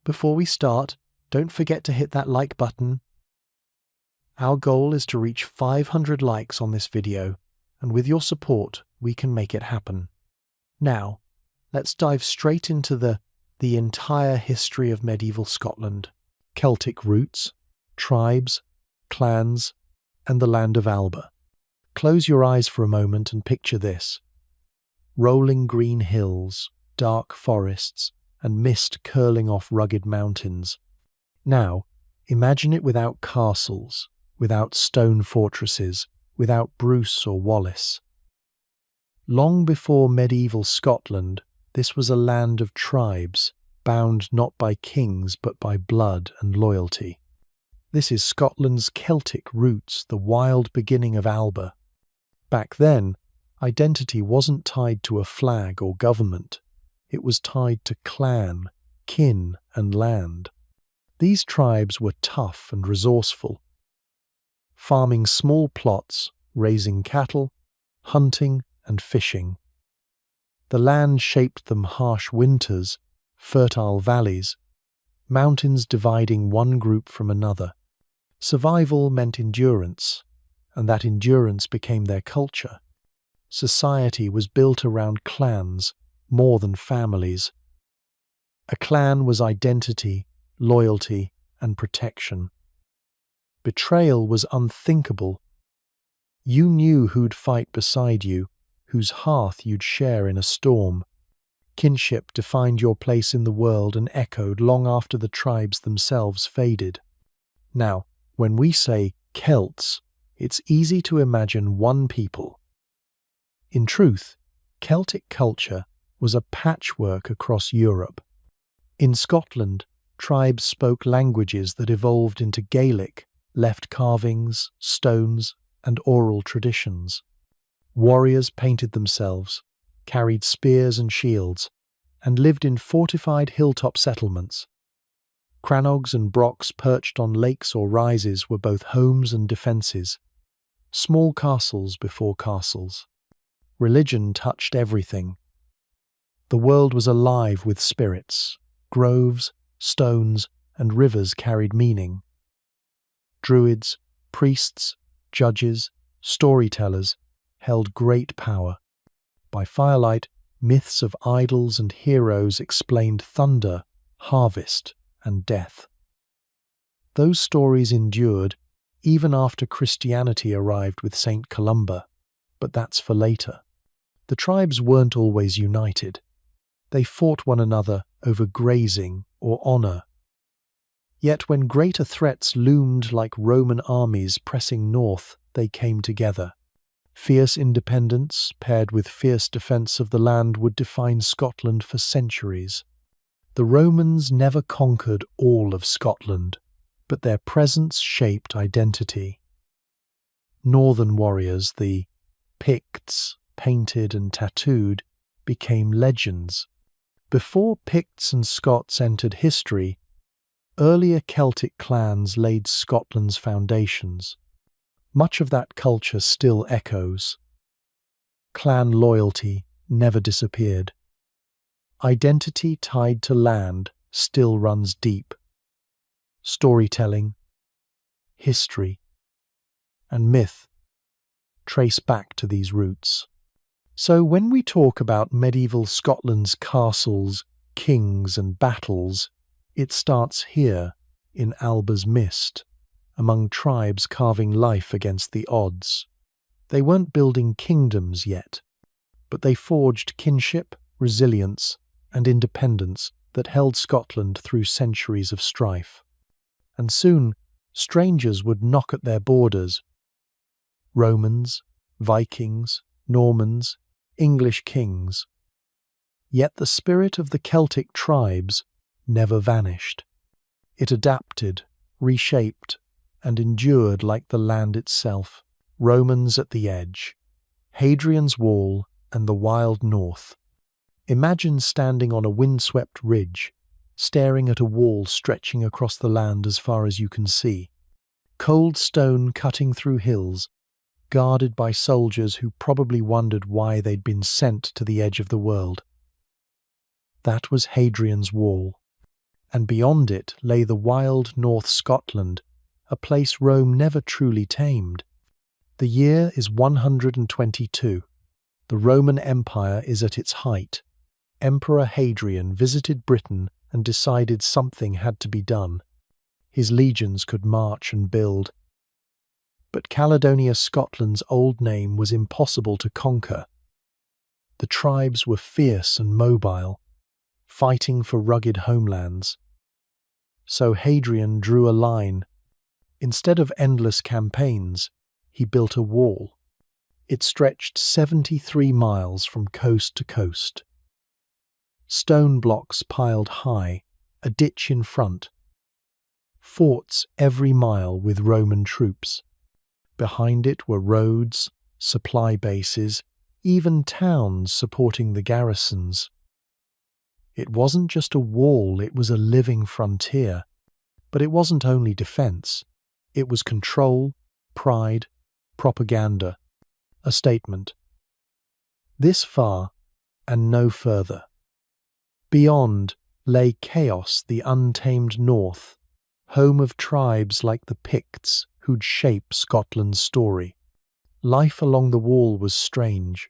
Before we start, don't forget to hit that like button. Our goal is to reach 500 likes on this video, and with your support, we can make it happen. Now, let's dive straight into the entire history of medieval Scotland. Celtic roots, tribes, clans, and the land of Alba. Close your eyes for a moment and picture this. Rolling green hills, dark forests, and mist curling off rugged mountains. Now, imagine it without castles, without stone fortresses, without Bruce or Wallace. Long before medieval Scotland, this was a land of tribes, bound not by kings but by blood and loyalty. This is Scotland's Celtic roots, the wild beginning of Alba. Back then, identity wasn't tied to a flag or government. It was tied to clan, kin, and land. These tribes were tough and resourceful, farming small plots, raising cattle, hunting, and fishing. The land shaped them harsh winters, fertile valleys, mountains dividing one group from another. Survival meant endurance, and that endurance became their culture. Society was built around clans, more than families. A clan was identity, loyalty, and protection. Betrayal was unthinkable. You knew who'd fight beside you, whose hearth you'd share in a storm. Kinship defined your place in the world and echoed long after the tribes themselves faded. Now, when we say Celts, it's easy to imagine one people. In truth, Celtic culture was a patchwork across Europe. In Scotland, tribes spoke languages that evolved into Gaelic, left carvings, stones, and oral traditions. Warriors painted themselves, carried spears and shields, and lived in fortified hilltop settlements. Crannogs and brocks perched on lakes or rises were both homes and defences, small castles before castles. Religion touched everything. The world was alive with spirits. Groves, stones, and rivers carried meaning. Druids, priests, judges, storytellers held great power. By firelight, myths of idols and heroes explained thunder, harvest, and death. Those stories endured even after Christianity arrived with Saint Columba, but that's for later. The tribes weren't always united. They fought one another over grazing or honour. Yet when greater threats loomed like Roman armies pressing north, they came together. Fierce independence paired with fierce defence of the land would define Scotland for centuries. The Romans never conquered all of Scotland, but their presence shaped identity. Northern warriors, the Picts, painted and tattooed, became legends. Before Picts and Scots entered history, earlier Celtic clans laid Scotland's foundations. Much of that culture still echoes. Clan loyalty never disappeared. Identity tied to land still runs deep. Storytelling, history, and myth trace back to these roots. So when we talk about medieval Scotland's castles, kings, and battles, it starts here, in Alba's mist, among tribes carving life against the odds. They weren't building kingdoms yet, but they forged kinship, resilience, and independence that held Scotland through centuries of strife. And soon, strangers would knock at their borders. Romans, Vikings, Normans, English kings. Yet the spirit of the Celtic tribes never vanished. It adapted, reshaped, and endured like the land itself. Romans at the edge, Hadrian's wall, and the wild north. Imagine standing on a windswept ridge, staring at a wall stretching across the land as far as you can see. Cold stone cutting through hills, guarded by soldiers who probably wondered why they'd been sent to the edge of the world. That was Hadrian's wall. and beyond it lay the wild North Scotland, a place Rome never truly tamed. The year is 122. The Roman Empire is at its height. Emperor Hadrian visited Britain and decided something had to be done. His legions could march and build. But Caledonia, Scotland's old name, was impossible to conquer. The tribes were fierce and mobile, fighting for rugged homelands. So Hadrian drew a line. Instead of endless campaigns, he built a wall. It stretched 73 miles from coast to coast. Stone blocks piled high, a ditch in front. Forts every mile with Roman troops. Behind it were roads, supply bases, even towns supporting the garrisons. It wasn't just a wall, it was a living frontier. But it wasn't only defense. It was control, pride, propaganda, a statement. This far, and no further. Beyond lay chaos, the untamed north, home of tribes like the Picts who'd shape Scotland's story. Life along the wall was strange.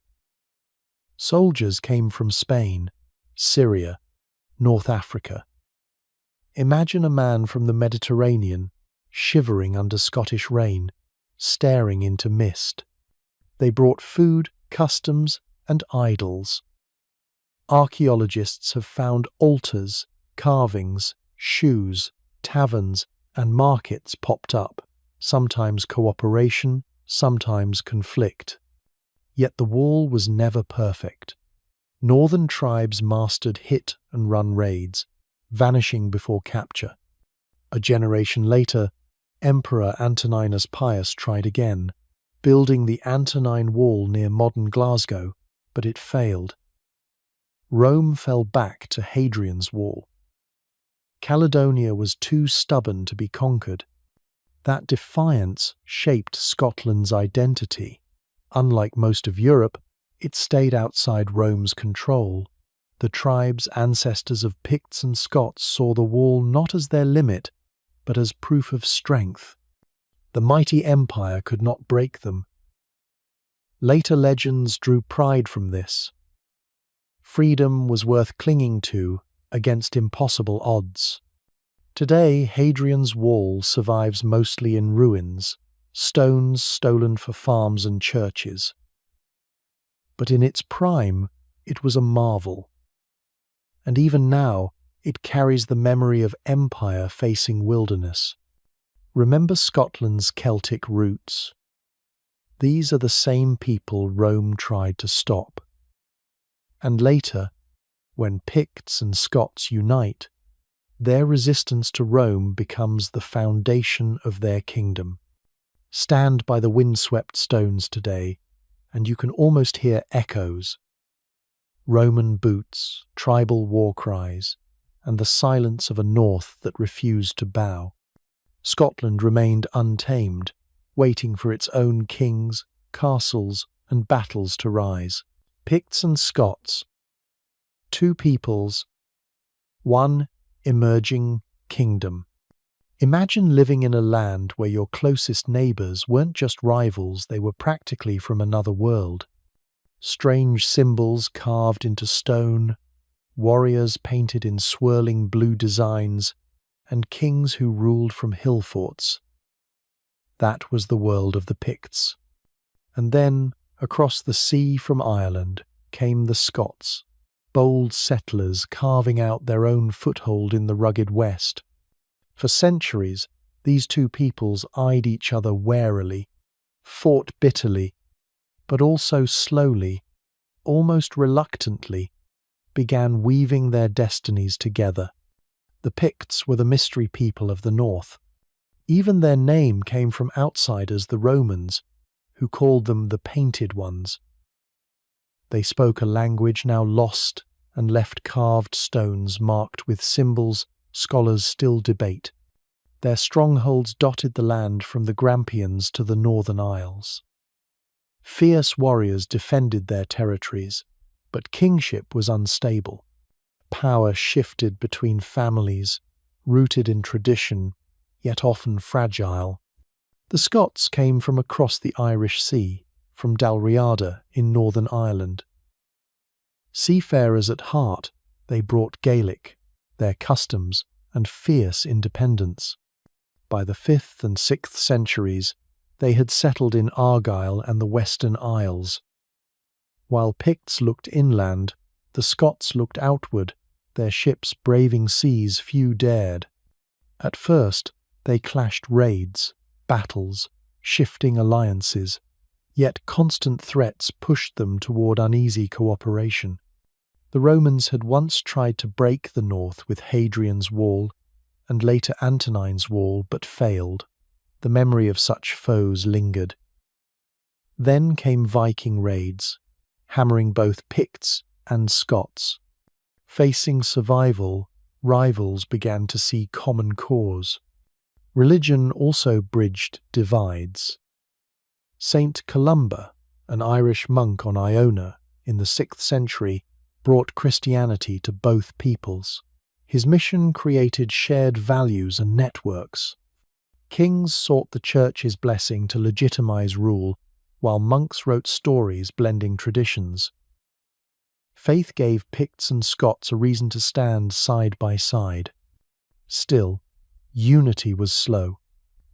Soldiers came from Spain, Syria, North Africa. Imagine a man from the Mediterranean, shivering under Scottish rain, staring into mist. They brought food, customs, and idols. Archaeologists have found altars, carvings, shoes, taverns, and markets popped up, sometimes cooperation, sometimes conflict. Yet the wall was never perfect. Northern tribes mastered hit and run raids, vanishing before capture. A generation later, Emperor Antoninus Pius tried again, building the Antonine Wall near modern Glasgow, but it failed. Rome fell back to Hadrian's Wall. Caledonia was too stubborn to be conquered. That defiance shaped Scotland's identity. Unlike most of Europe, it stayed outside Rome's control. The tribes, ancestors of Picts and Scots, saw the wall not as their limit, but as proof of strength. The mighty empire could not break them. Later legends drew pride from this. Freedom was worth clinging to against impossible odds. Today, Hadrian's Wall survives mostly in ruins, stones stolen for farms and churches. But in its prime, it was a marvel. And even now, it carries the memory of empire facing wilderness. Remember Scotland's Celtic roots. These are the same people Rome tried to stop. And later, when Picts and Scots unite, their resistance to Rome becomes the foundation of their kingdom. Stand by the windswept stones today, and you can almost hear echoes. Roman boots, tribal war cries, and the silence of a north that refused to bow. Scotland remained untamed, waiting for its own kings, castles, and battles to rise. Picts and Scots, two peoples, one emerging kingdom. Imagine living in a land where your closest neighbours weren't just rivals, they were practically from another world. Strange symbols carved into stone, warriors painted in swirling blue designs, and kings who ruled from hill forts. That was the world of the Picts. And then, across the sea from Ireland, came the Scots, bold settlers carving out their own foothold in the rugged west. For centuries, these two peoples eyed each other warily, fought bitterly, but also slowly, almost reluctantly, began weaving their destinies together. The Picts were the mystery people of the north. Even their name came from outsiders, the Romans, who called them the Painted Ones. They spoke a language now lost and left carved stones marked with symbols scholars still debate. Their strongholds dotted the land from the Grampians to the Northern Isles. Fierce warriors defended their territories, but kingship was unstable. Power shifted between families, rooted in tradition, yet often fragile. The Scots came from across the Irish Sea, from Dalriada in Northern Ireland. Seafarers at heart, they brought Gaelic, their customs, and fierce independence. By the 5th and 6th centuries, they had settled in Argyll and the Western Isles. While Picts looked inland, the Scots looked outward, their ships braving seas few dared. At first, they clashed raids, battles, shifting alliances, yet constant threats pushed them toward uneasy cooperation. The Romans had once tried to break the north with Hadrian's Wall, and later Antonine's Wall, but failed. The memory of such foes lingered. Then came Viking raids, hammering both Picts and Scots. Facing survival, rivals began to see common cause. Religion also bridged divides. Saint Columba, an Irish monk on Iona in the 6th century, brought Christianity to both peoples. His mission created shared values and networks. Kings sought the Church's blessing to legitimize rule, while monks wrote stories blending traditions. Faith gave Picts and Scots a reason to stand side by side. Still, unity was slow.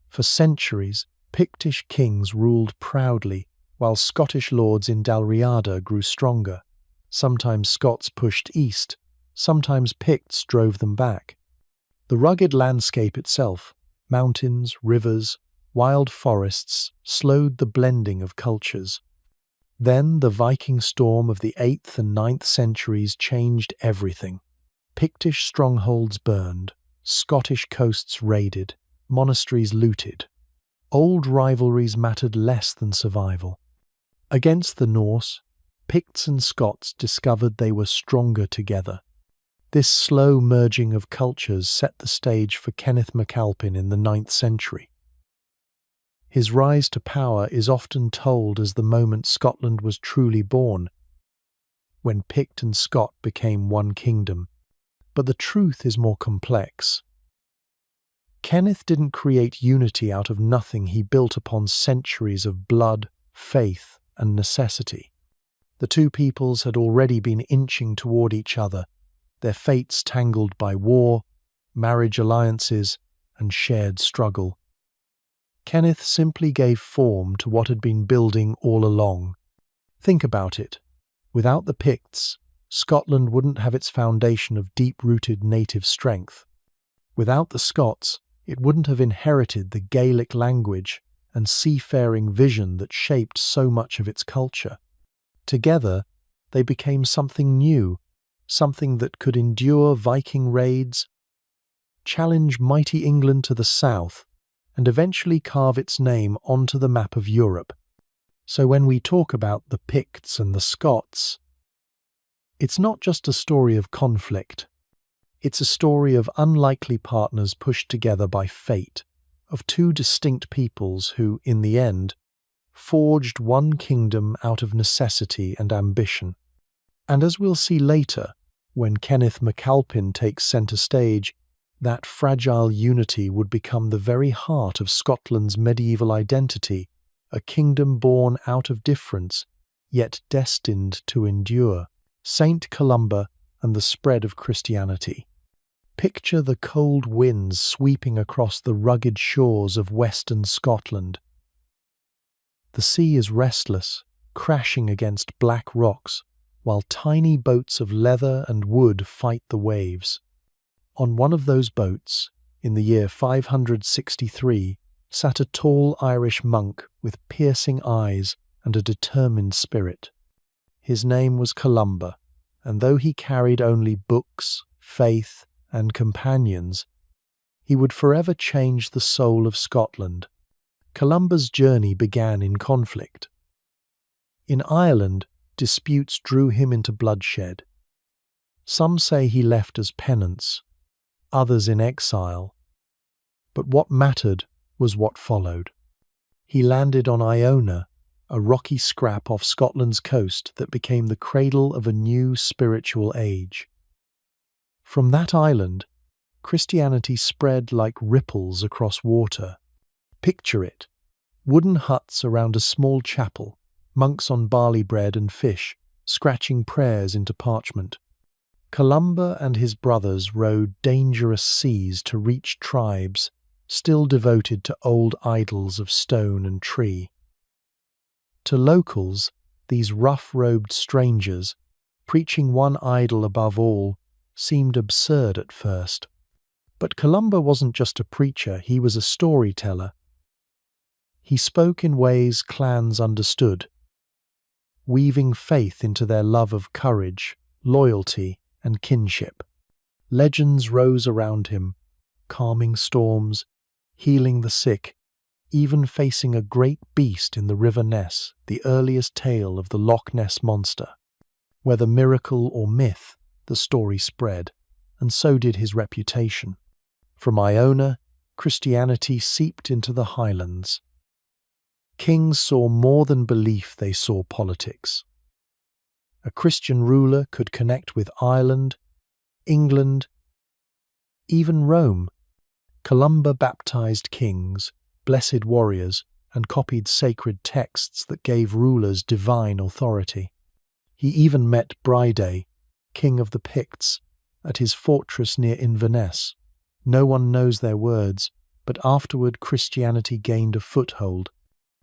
For centuries, Pictish kings ruled proudly, while Scottish lords in Dalriada grew stronger. Sometimes Scots pushed east, sometimes Picts drove them back. The rugged landscape itself, mountains, rivers, wild forests, slowed the blending of cultures. Then the Viking storm of the 8th and 9th centuries changed everything. Pictish strongholds burned, Scottish coasts raided, monasteries looted. Old rivalries mattered less than survival. Against the Norse, Picts and Scots discovered they were stronger together. This slow merging of cultures set the stage for Kenneth MacAlpin in the 9th century. His rise to power is often told as the moment Scotland was truly born, when Pict and Scot became one kingdom. But the truth is more complex. Kenneth didn't create unity out of nothing. He built upon centuries of blood, faith, and necessity. The two peoples had already been inching toward each other, their fates tangled by war, marriage alliances, and shared struggle. Kenneth simply gave form to what had been building all along. Think about it. Without the Picts, Scotland wouldn't have its foundation of deep-rooted native strength. Without the Scots, it wouldn't have inherited the Gaelic language and seafaring vision that shaped so much of its culture. Together, they became something new, something that could endure Viking raids, challenge mighty England to the south, and eventually carve its name onto the map of Europe. So when we talk about the Picts and the Scots, it's not just a story of conflict. It's a story of unlikely partners pushed together by fate, of two distinct peoples who, in the end, forged one kingdom out of necessity and ambition. And as we'll see later, when Kenneth MacAlpin takes centre stage, that fragile unity would become the very heart of Scotland's medieval identity, a kingdom born out of difference, yet destined to endure. Saint Columba and the spread of Christianity. Picture the cold winds sweeping across the rugged shores of western Scotland. The sea is restless, crashing against black rocks, while tiny boats of leather and wood fight the waves. On one of those boats, in the year 563, sat a tall Irish monk with piercing eyes and a determined spirit. His name was Columba, and though he carried only books, faith, and companions, he would forever change the soul of Scotland. Columba's journey began in conflict. In Ireland, disputes drew him into bloodshed. Some say he left as penance, others in exile. But what mattered was what followed. He landed on Iona, a rocky scrap off Scotland's coast that became the cradle of a new spiritual age. From that island, Christianity spread like ripples across water. Picture it. Wooden huts around a small chapel, monks on barley bread and fish, scratching prayers into parchment. Columba and his brothers rode dangerous seas to reach tribes still devoted to old idols of stone and tree. To locals, these rough-robed strangers, preaching one idol above all, seemed absurd at first. But Columba wasn't just a preacher, he was a storyteller. He spoke in ways clans understood, weaving faith into their love of courage, loyalty, and kinship. Legends rose around him, calming storms, healing the sick, even facing a great beast in the River Ness, the earliest tale of the Loch Ness Monster. Whether miracle or myth, the story spread, and so did his reputation. From Iona, Christianity seeped into the Highlands. Kings saw more than belief, they saw politics. A Christian ruler could connect with Ireland, England, even Rome. Columba baptized kings, blessed warriors, and copied sacred texts that gave rulers divine authority. He even met Bride, king of the Picts, at his fortress near Inverness. No one knows their words, but afterward Christianity gained a foothold.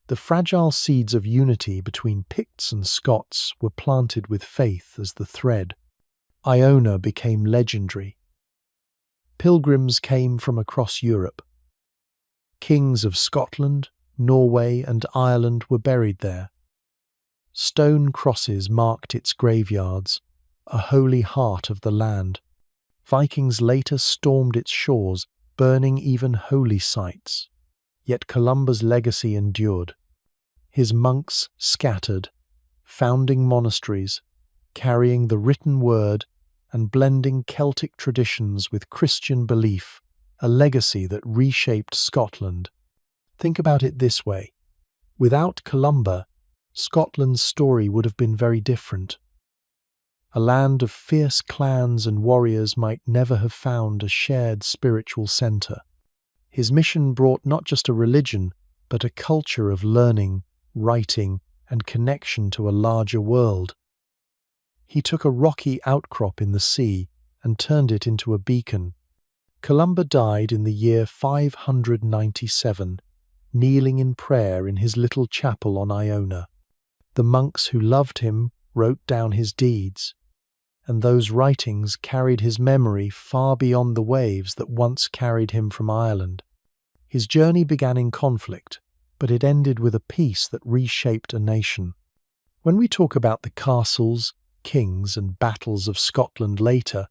The fragile seeds of unity between Picts and Scots were planted with faith as the thread. Iona became legendary. Pilgrims came from across Europe. Kings of Scotland, Norway, and Ireland were buried there. Stone crosses marked its graveyards, a holy heart of the land. Vikings later stormed its shores, burning even holy sites. Yet Columba's legacy endured. His monks scattered, founding monasteries, carrying the written word and blending Celtic traditions with Christian belief, a legacy that reshaped Scotland. Think about it this way. Without Columba, Scotland's story would have been very different. A land of fierce clans and warriors might never have found a shared spiritual centre. His mission brought not just a religion, but a culture of learning, writing, and connection to a larger world. He took a rocky outcrop in the sea and turned it into a beacon. Columba died in the year 597, kneeling in prayer in his little chapel on Iona. The monks who loved him wrote down his deeds, and those writings carried his memory far beyond the waves that once carried him from Ireland. His journey began in conflict, but it ended with a peace that reshaped a nation. When we talk about the castles, kings, and battles of Scotland later,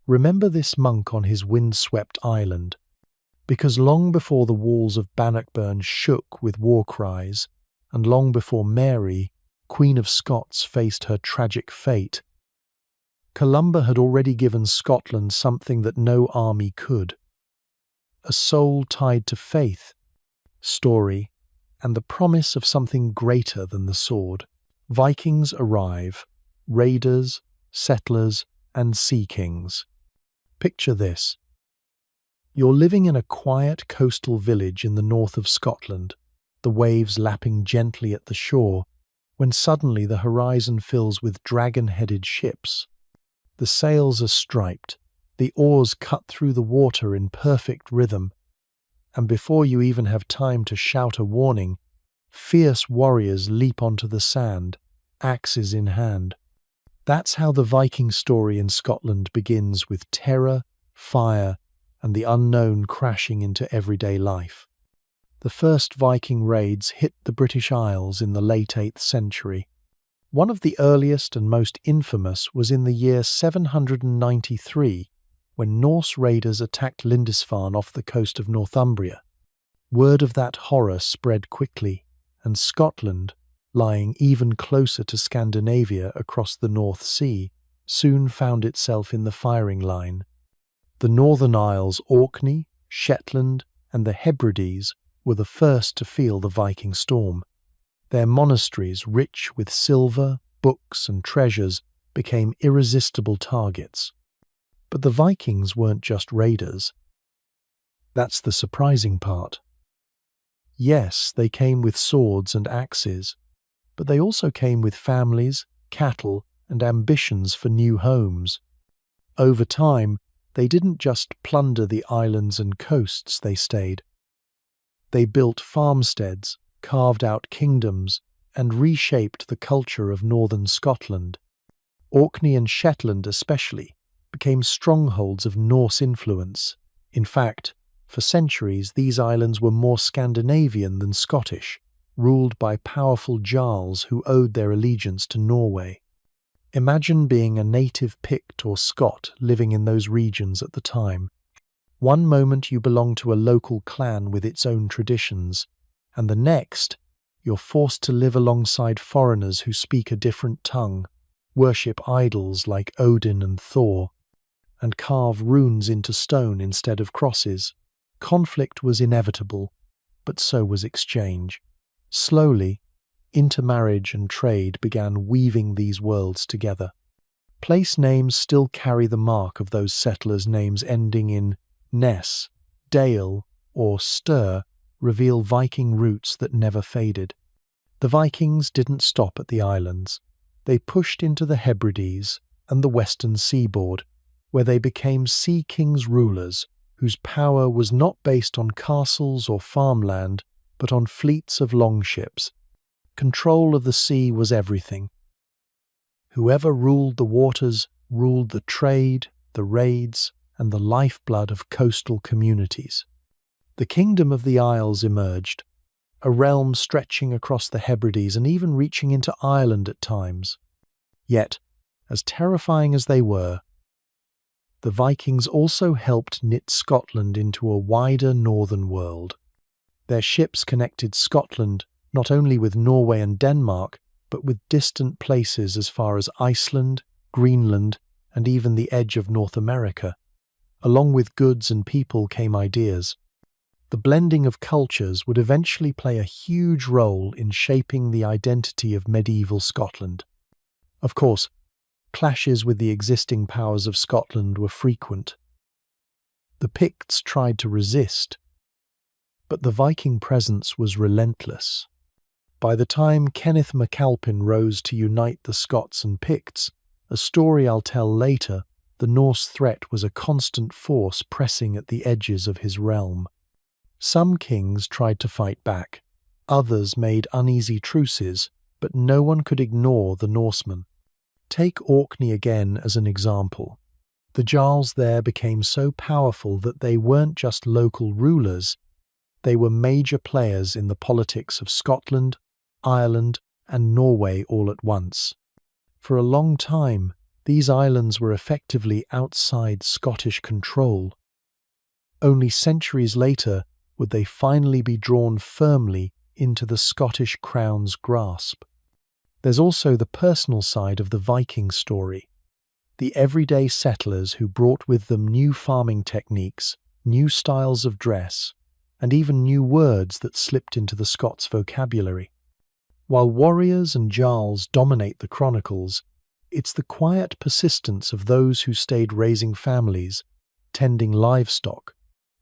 remember this monk on his windswept island. Because long before the walls of Bannockburn shook with war cries, and long before Mary, Queen of Scots, faced her tragic fate, Columba had already given Scotland something that no army could. A soul tied to faith, story, and the promise of something greater than the sword. Vikings arrive, raiders, settlers, and sea kings. Picture this. You're living in a quiet coastal village in the north of Scotland, the waves lapping gently at the shore, when suddenly the horizon fills with dragon-headed ships. The sails are striped, the oars cut through the water in perfect rhythm, and before you even have time to shout a warning, fierce warriors leap onto the sand, axes in hand. That's how the Viking story in Scotland begins, with terror, fire, and the unknown crashing into everyday life. The first Viking raids hit the British Isles in the late 8th century. One of the earliest and most infamous was in the year 793, when Norse raiders attacked Lindisfarne off the coast of Northumbria. Word of that horror spread quickly, and Scotland, lying even closer to Scandinavia across the North Sea, soon found itself in the firing line. The Northern Isles, Orkney, Shetland, and the Hebrides were the first to feel the Viking storm. Their monasteries, rich with silver, books, and treasures, became irresistible targets. But the Vikings weren't just raiders. That's the surprising part. Yes, they came with swords and axes, but they also came with families, cattle, and ambitions for new homes. Over time, they didn't just plunder the islands and coasts they stayed. They built farmsteads, carved out kingdoms, and reshaped the culture of northern Scotland. Orkney and Shetland especially became strongholds of Norse influence. In fact, for centuries these islands were more Scandinavian than Scottish, ruled by powerful jarls who owed their allegiance to Norway. Imagine being a native Pict or Scot living in those regions at the time. One moment you belong to a local clan with its own traditions, and the next you're forced to live alongside foreigners who speak a different tongue, worship idols like Odin and Thor, and carve runes into stone instead of crosses. Conflict was inevitable, but so was exchange. Slowly, intermarriage and trade began weaving these worlds together. Place names still carry the mark of those settlers' names ending in Ness, Dale, or Stir reveal Viking roots that never faded. The Vikings didn't stop at the islands. They pushed into the Hebrides and the western seaboard, where they became sea kings rulers whose power was not based on castles or farmland, but on fleets of longships. Control of the sea was everything. Whoever ruled the waters ruled the trade, the raids, and the lifeblood of coastal communities. The Kingdom of the Isles emerged, a realm stretching across the Hebrides and even reaching into Ireland at times. Yet, as terrifying as they were, the Vikings also helped knit Scotland into a wider northern world. Their ships connected Scotland not only with Norway and Denmark, but with distant places as far as Iceland, Greenland, and even the edge of North America. Along with goods and people came ideas. The blending of cultures would eventually play a huge role in shaping the identity of medieval Scotland. Of course, clashes with the existing powers of Scotland were frequent. The Picts tried to resist, but the Viking presence was relentless. By the time Kenneth MacAlpin rose to unite the Scots and Picts, a story I'll tell later, the Norse threat was a constant force pressing at the edges of his realm. Some kings tried to fight back, others made uneasy truces, but no one could ignore the Norsemen. Take Orkney again as an example. The jarls there became so powerful that they weren't just local rulers, they were major players in the politics of Scotland, Ireland, and Norway all at once. For a long time, these islands were effectively outside Scottish control. Only centuries later would they finally be drawn firmly into the Scottish crown's grasp. There's also the personal side of the Viking story. The everyday settlers who brought with them new farming techniques, new styles of dress, and even new words that slipped into the Scots' vocabulary. While warriors and jarls dominate the chronicles, it's the quiet persistence of those who stayed raising families, tending livestock,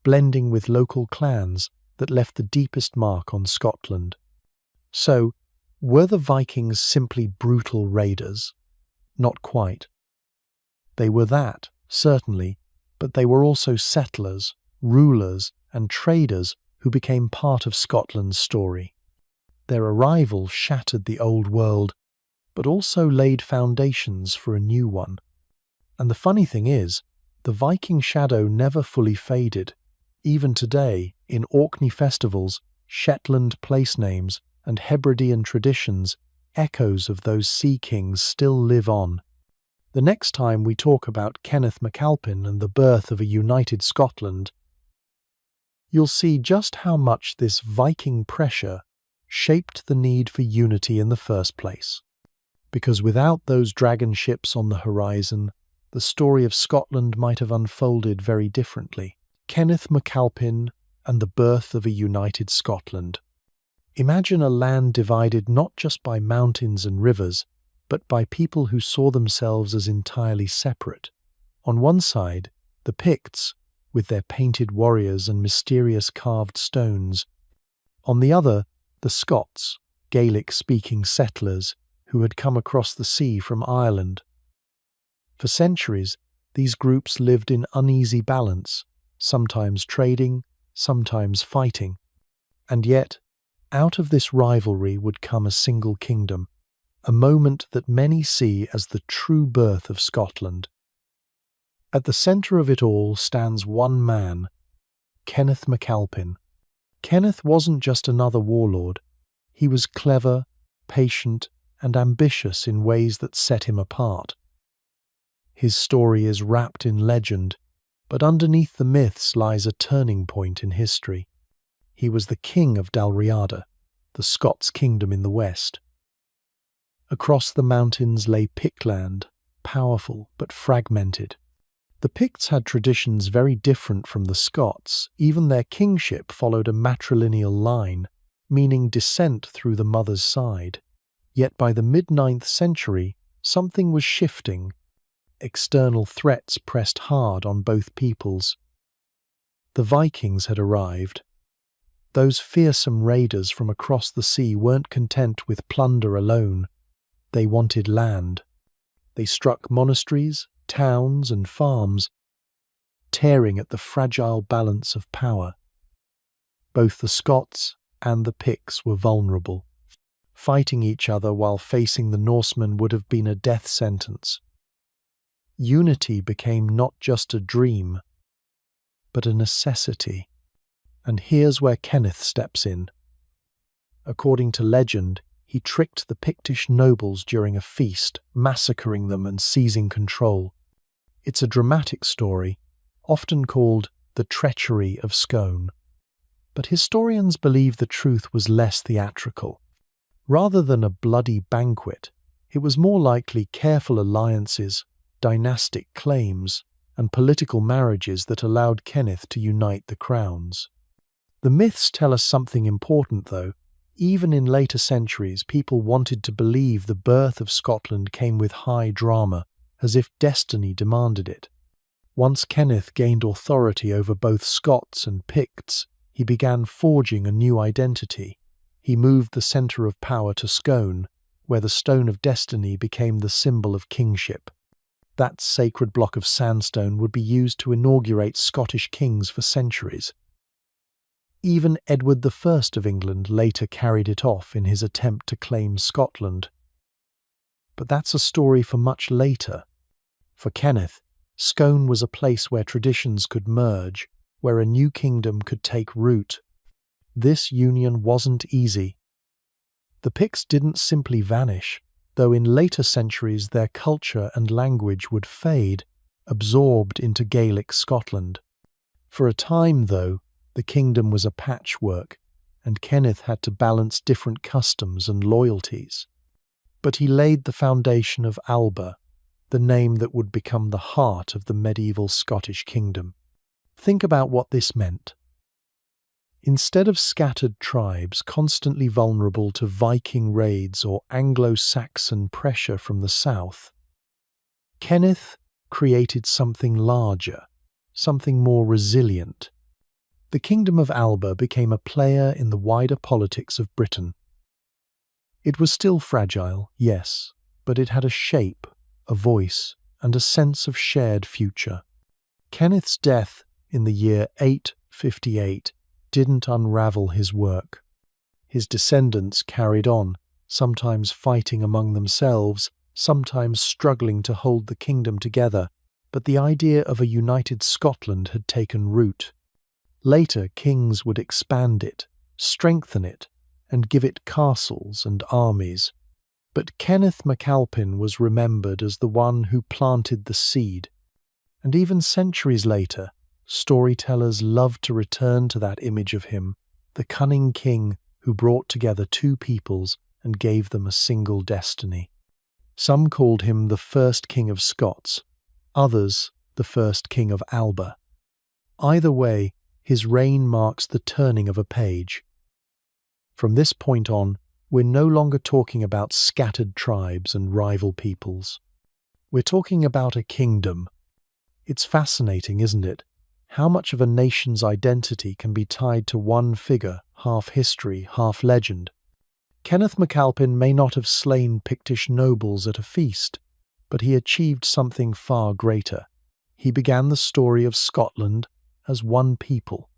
blending with local clans that left the deepest mark on Scotland. So, were the Vikings simply brutal raiders? Not quite. They were that, certainly, but they were also settlers, rulers, and traders who became part of Scotland's story. Their arrival shattered the old world, but also laid foundations for a new one. And the funny thing is, the Viking shadow never fully faded. Even today, in Orkney festivals, Shetland place names, and Hebridean traditions, echoes of those sea kings still live on. The next time we talk about Kenneth MacAlpin and the birth of a united Scotland, you'll see just how much this Viking pressure shaped the need for unity in the first place. Because without those dragon ships on the horizon, the story of Scotland might have unfolded very differently. Kenneth MacAlpin and the birth of a united Scotland. Imagine a land divided not just by mountains and rivers, but by people who saw themselves as entirely separate. On one side, the Picts, with their painted warriors and mysterious carved stones. On the other, the Scots, Gaelic-speaking settlers who had come across the sea from Ireland. For centuries, these groups lived in uneasy balance, sometimes trading, sometimes fighting. And yet, out of this rivalry would come a single kingdom, a moment that many see as the true birth of Scotland. At the centre of it all stands one man, Kenneth MacAlpin. Kenneth wasn't just another warlord. He was clever, patient, and ambitious in ways that set him apart. His story is wrapped in legend, but underneath the myths lies a turning point in history. He was the king of Dalriada, the Scots kingdom in the west. Across the mountains lay Pictland, powerful but fragmented. The Picts had traditions very different from the Scots. Even their kingship followed a matrilineal line, meaning descent through the mother's side. Yet by the mid-9th century, something was shifting. External threats pressed hard on both peoples. The Vikings had arrived. Those fearsome raiders from across the sea weren't content with plunder alone. They wanted land. They struck monasteries, towns, and farms, tearing at the fragile balance of power. Both the Scots and the Picts were vulnerable. Fighting each other while facing the Norsemen would have been a death sentence. Unity became not just a dream, but a necessity. And here's where Kenneth steps in. According to legend, he tricked the Pictish nobles during a feast, massacring them and seizing control. It's a dramatic story, often called the treachery of Scone. But historians believe the truth was less theatrical. Rather than a bloody banquet, it was more likely careful alliances, dynastic claims, and political marriages that allowed Kenneth to unite the crowns. The myths tell us something important, though. Even in later centuries, people wanted to believe the birth of Scotland came with high drama, as if destiny demanded it. Once Kenneth gained authority over both Scots and Picts, he began forging a new identity. He moved the centre of power to Scone, where the Stone of Destiny became the symbol of kingship. That sacred block of sandstone would be used to inaugurate Scottish kings for centuries. Even Edward I of England later carried it off in his attempt to claim Scotland. But that's a story for much later. For Kenneth, Scone was a place where traditions could merge, where a new kingdom could take root. This union wasn't easy. The Picts didn't simply vanish, though in later centuries their culture and language would fade, absorbed into Gaelic Scotland. For a time, though, the kingdom was a patchwork, and Kenneth had to balance different customs and loyalties. But he laid the foundation of Alba, the name that would become the heart of the medieval Scottish kingdom. Think about what this meant. Instead of scattered tribes constantly vulnerable to Viking raids or Anglo-Saxon pressure from the south, Kenneth created something larger, something more resilient. The Kingdom of Alba became a player in the wider politics of Britain. It was still fragile, yes, but it had a shape, a voice, and a sense of shared future. Kenneth's death in the year 858 didn't unravel his work. His descendants carried on, sometimes fighting among themselves, sometimes struggling to hold the kingdom together, but the idea of a united Scotland had taken root. Later kings would expand it, strengthen it, and give it castles and armies. But Kenneth MacAlpin was remembered as the one who planted the seed. And even centuries later, storytellers loved to return to that image of him, the cunning king who brought together two peoples and gave them a single destiny. Some called him the first king of Scots, others the first king of Alba. Either way, his reign marks the turning of a page. From this point on, we're no longer talking about scattered tribes and rival peoples. We're talking about a kingdom. It's fascinating, isn't it? How much of a nation's identity can be tied to one figure, half history, half legend? Kenneth MacAlpin may not have slain Pictish nobles at a feast, but he achieved something far greater. He began the story of Scotland as one people.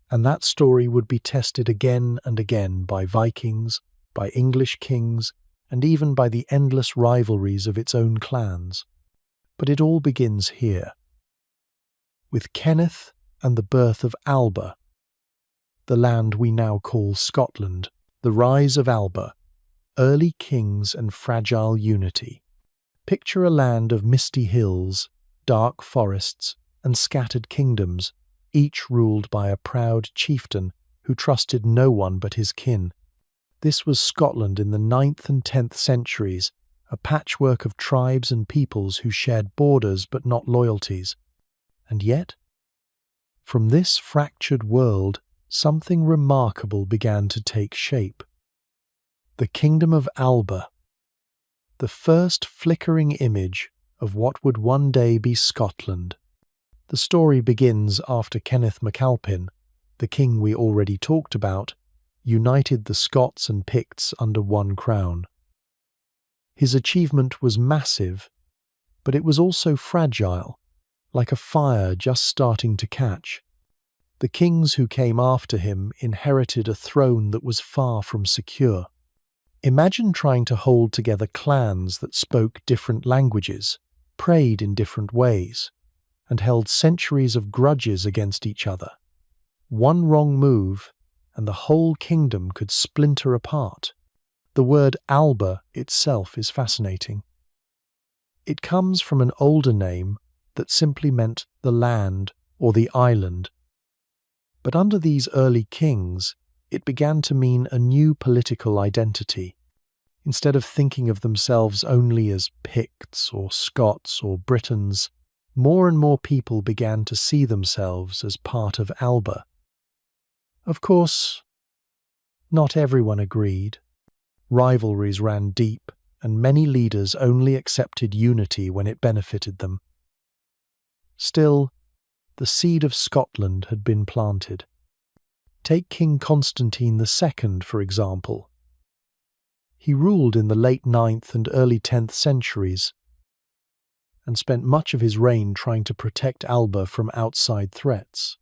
And that story would be tested again and again by Vikings, by English kings, and even by the endless rivalries of its own clans. But it all begins here, with Kenneth and the birth of Alba, the land we now call Scotland, the rise of Alba, early kings and fragile unity. Picture a land of misty hills, dark forests, and scattered kingdoms, each ruled by a proud chieftain who trusted no one but his kin. This was Scotland in the 9th and 10th centuries, a patchwork of tribes and peoples who shared borders but not loyalties. And yet, from this fractured world, something remarkable began to take shape. The Kingdom of Alba, the first flickering image of what would one day be Scotland. The story begins after Kenneth MacAlpin, the king we already talked about, united the Scots and Picts under one crown. His achievement was massive, but it was also fragile, like a fire just starting to catch. The kings who came after him inherited a throne that was far from secure. Imagine trying to hold together clans that spoke different languages, prayed in different ways, and held centuries of grudges against each other. One wrong move, and the whole kingdom could splinter apart. The word Alba itself is fascinating. It comes from an older name that simply meant the land or the island. But under these early kings, it began to mean a new political identity. Instead of thinking of themselves only as Picts or Scots or Britons, more and more people began to see themselves as part of Alba. Of course, not everyone agreed. Rivalries ran deep, and many leaders only accepted unity when it benefited them. Still, the seed of Scotland had been planted. Take King Constantine II, for example. He ruled in the late 9th and early 10th centuries, and spent much of his reign trying to protect Alba from outside threats.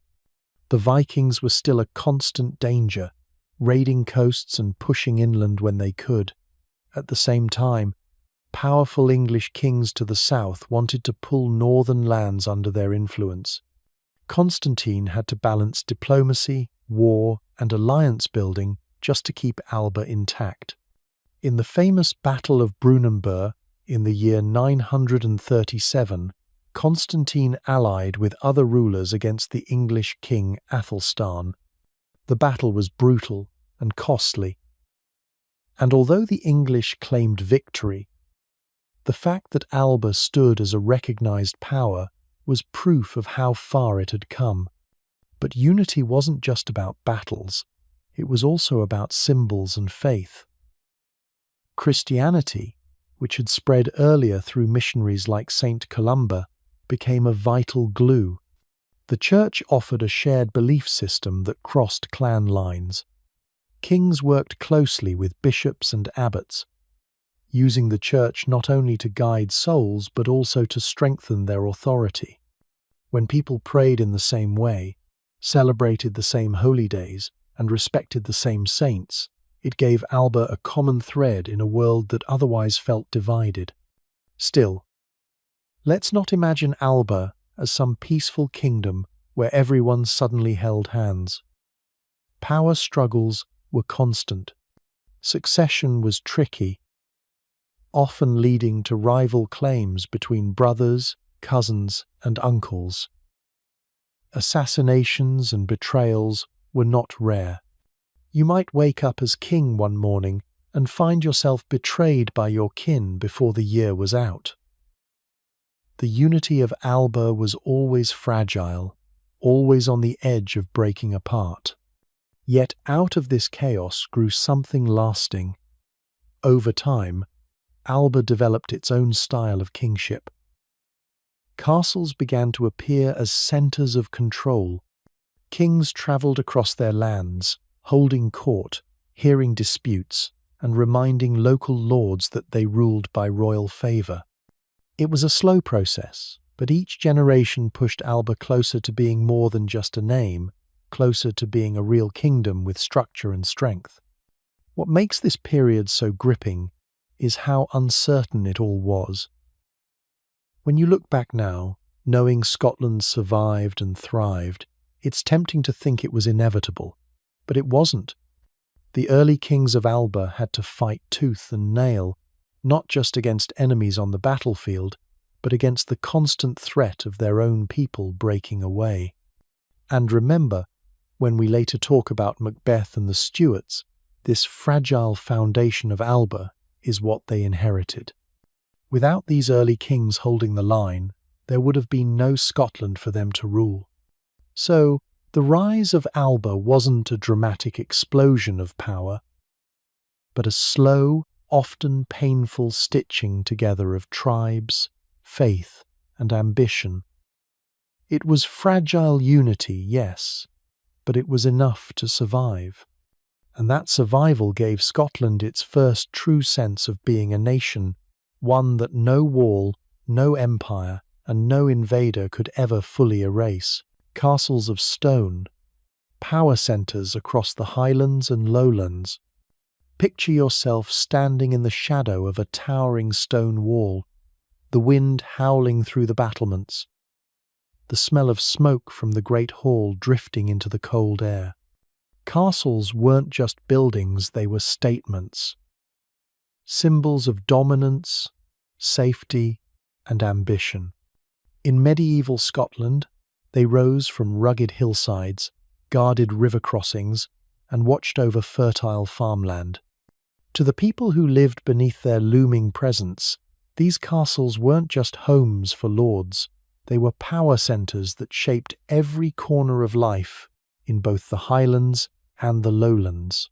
The Vikings were still a constant danger, raiding coasts and pushing inland when they could. At the same time, powerful English kings to the south wanted to pull northern lands under their influence. Constantine had to balance diplomacy, war, and alliance building just to keep Alba intact. In the famous Battle of Brunanburh in the year 937, Constantine allied with other rulers against the English king Athelstan. The battle was brutal and costly. And although the English claimed victory, the fact that Alba stood as a recognized power was proof of how far it had come. But unity wasn't just about battles, it was also about symbols and faith. Christianity, which had spread earlier through missionaries like Saint Columba, became a vital glue. The church offered a shared belief system that crossed clan lines. Kings worked closely with bishops and abbots, using the church not only to guide souls but also to strengthen their authority. When people prayed in the same way, celebrated the same holy days, and respected the same saints, it gave Alba a common thread in a world that otherwise felt divided. Still, let's not imagine Alba as some peaceful kingdom where everyone suddenly held hands. Power struggles were constant. Succession was tricky, often leading to rival claims between brothers, cousins, and uncles. Assassinations and betrayals were not rare. You might wake up as king one morning and find yourself betrayed by your kin before the year was out. The unity of Alba was always fragile, always on the edge of breaking apart. Yet out of this chaos grew something lasting. Over time, Alba developed its own style of kingship. castles began to appear as centres of control. Kings travelled across their lands, holding court, hearing disputes, and reminding local lords that they ruled by royal favour. It was a slow process, but each generation pushed Alba closer to being more than just a name, closer to being a real kingdom with structure and strength. What makes this period so gripping is how uncertain it all was. When you look back now, knowing Scotland survived and thrived, it's tempting to think it was inevitable, but it wasn't. The early kings of Alba had to fight tooth and nail, not just against enemies on the battlefield, but against the constant threat of their own people breaking away. And remember, when we later talk about Macbeth and the Stewarts, this fragile foundation of Alba is what they inherited. Without these early kings holding the line, there would have been no Scotland for them to rule. So, the rise of Alba wasn't a dramatic explosion of power, but a slow, often painful stitching together of tribes, faith, and ambition. It was fragile unity, yes, but it was enough to survive. And that survival gave Scotland its first true sense of being a nation, one that no wall, no empire, and no invader could ever fully erase. Castles of stone, power centres across the Highlands and Lowlands. Picture yourself standing in the shadow of a towering stone wall, the wind howling through the battlements, the smell of smoke from the great hall drifting into the cold air. Castles weren't just buildings, they were statements. Symbols of dominance, safety, and ambition. In medieval Scotland, they rose from rugged hillsides, guarded river crossings, and watched over fertile farmland. To the people who lived beneath their looming presence, these castles weren't just homes for lords, they were power centres that shaped every corner of life in both the Highlands and the Lowlands.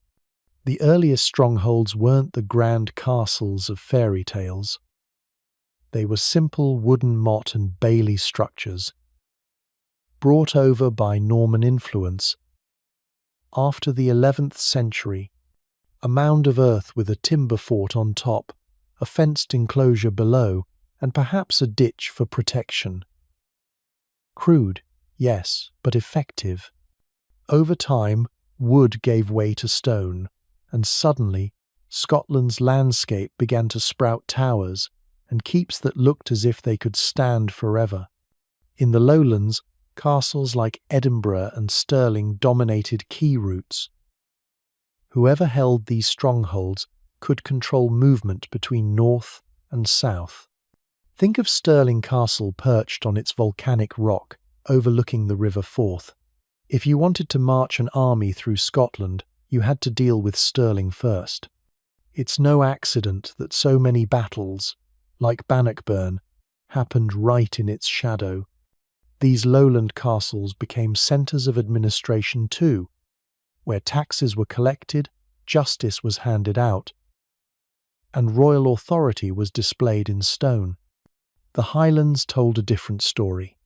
The earliest strongholds weren't the grand castles of fairy tales. They were simple wooden motte and bailey structures, brought over by Norman influence. After the 11th century, a mound of earth with a timber fort on top, a fenced enclosure below, and perhaps a ditch for protection. Crude, yes, but effective. Over time, wood gave way to stone, and suddenly, Scotland's landscape began to sprout towers and keeps that looked as if they could stand forever. In the Lowlands, castles like Edinburgh and Stirling dominated key routes. Whoever held these strongholds could control movement between north and south. Think of Stirling Castle perched on its volcanic rock, overlooking the River Forth. If you wanted to march an army through Scotland, you had to deal with Stirling first. It's no accident that so many battles, like Bannockburn, happened right in its shadow. These lowland castles became centres of administration too, where taxes were collected, justice was handed out, and royal authority was displayed in stone. The Highlands told a different story.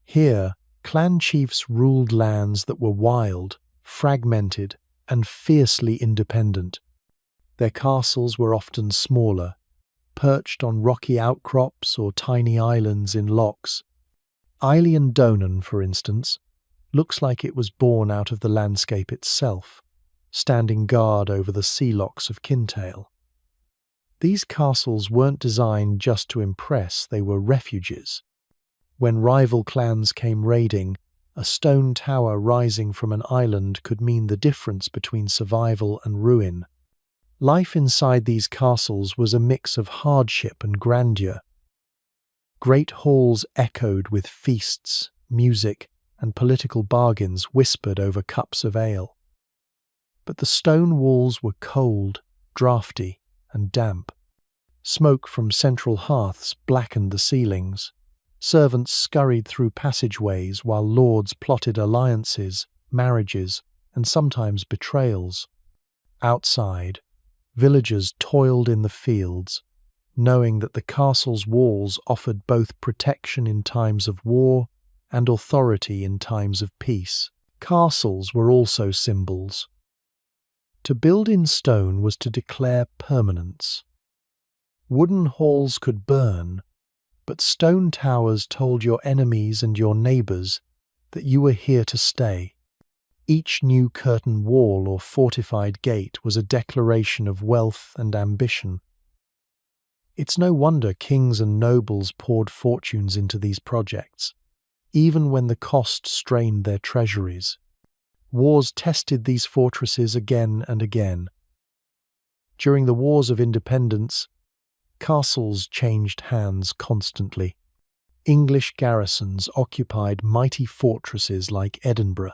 Here, clan chiefs ruled lands that were wild, fragmented, and fiercely independent. Their castles were often smaller, perched on rocky outcrops or tiny islands in lochs. Eilean Donan, for instance, looks like it was born out of the landscape itself, standing guard over the sea lochs of Kintail. These castles weren't designed just to impress, they were refuges. When rival clans came raiding, a stone tower rising from an island could mean the difference between survival and ruin. Life inside these castles was a mix of hardship and grandeur. Great halls echoed with feasts, music, and political bargains whispered over cups of ale. But the stone walls were cold, draughty, and damp. Smoke from central hearths blackened the ceilings. Servants scurried through passageways while lords plotted alliances, marriages, and sometimes betrayals. Outside, villagers toiled in the fields, knowing that the castle's walls offered both protection in times of war and authority in times of peace. Castles were also symbols. To build in stone was to declare permanence. Wooden halls could burn, but stone towers told your enemies and your neighbours that you were here to stay. Each new curtain wall or fortified gate was a declaration of wealth and ambition. It's no wonder kings and nobles poured fortunes into these projects, even when the cost strained their treasuries. Wars tested these fortresses again and again. During the Wars of Independence, castles changed hands constantly. English garrisons occupied mighty fortresses like Edinburgh,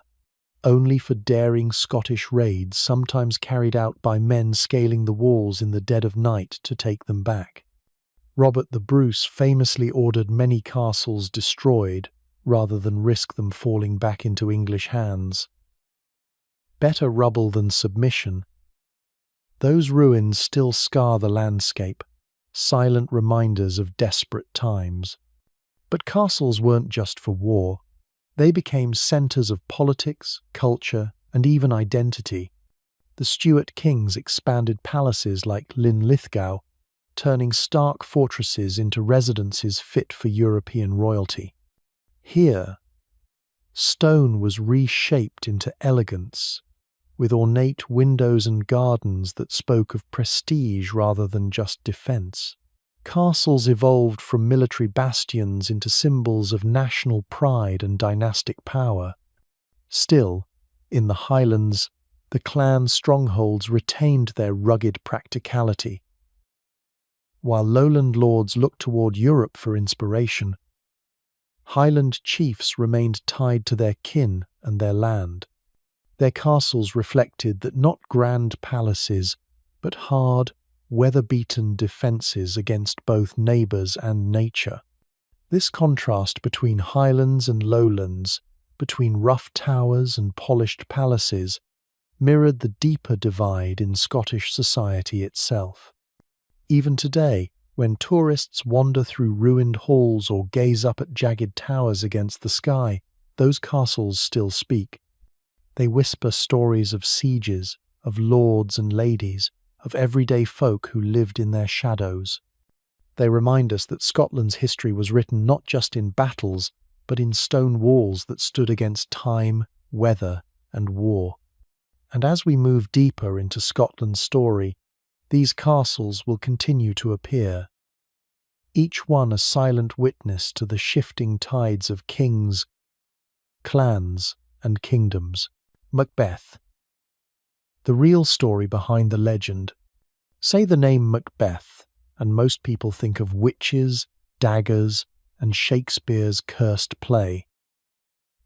only for daring Scottish raids sometimes carried out by men scaling the walls in the dead of night to take them back. Robert the Bruce famously ordered many castles destroyed rather than risk them falling back into English hands. Better rubble than submission. Those ruins still scar the landscape, silent reminders of desperate times. But castles weren't just for war. They became centres of politics, culture, and even identity. The Stewart kings expanded palaces like Linlithgow, turning stark fortresses into residences fit for European royalty. Here, stone was reshaped into elegance, with ornate windows and gardens that spoke of prestige rather than just defence. Castles evolved from military bastions into symbols of national pride and dynastic power. Still, in the Highlands, the clan strongholds retained their rugged practicality. While lowland lords looked toward Europe for inspiration, Highland chiefs remained tied to their kin and their land. Their castles reflected that not grand palaces, but hard, weather-beaten defences against both neighbours and nature. This contrast between highlands and lowlands, between rough towers and polished palaces, mirrored the deeper divide in Scottish society itself. Even today, when tourists wander through ruined halls or gaze up at jagged towers against the sky, those castles still speak. They whisper stories of sieges, of lords and ladies, of everyday folk who lived in their shadows. They remind us that Scotland's history was written not just in battles, but in stone walls that stood against time, weather, and war. And as we move deeper into Scotland's story, these castles will continue to appear, each one a silent witness to the shifting tides of kings, clans, and kingdoms. Macbeth. The real story behind the legend. Say the name Macbeth, and most people think of witches, daggers, and Shakespeare's cursed play.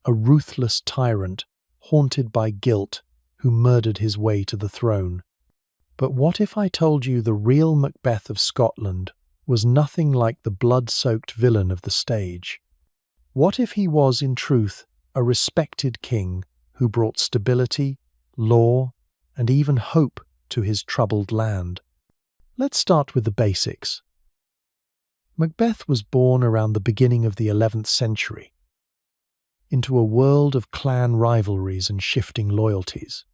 A ruthless tyrant, haunted by guilt, who murdered his way to the throne. But what if I told you the real Macbeth of Scotland was nothing like the blood-soaked villain of the stage? What if he was, in truth, a respected king who brought stability, law, and even hope to his troubled land? Let's start with the basics. Macbeth was born around the beginning of the 11th century, into a world of clan rivalries and shifting loyalties.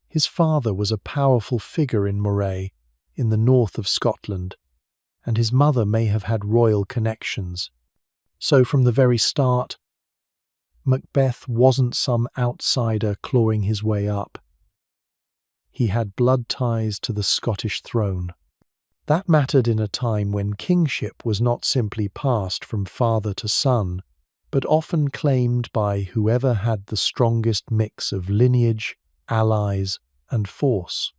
His father was a powerful figure in Moray, in the north of Scotland, and his mother may have had royal connections. So from the very start, Macbeth wasn't some outsider clawing his way up. He had blood ties to the Scottish throne. That mattered in a time when kingship was not simply passed from father to son, but often claimed by whoever had the strongest mix of lineage, allies, and force.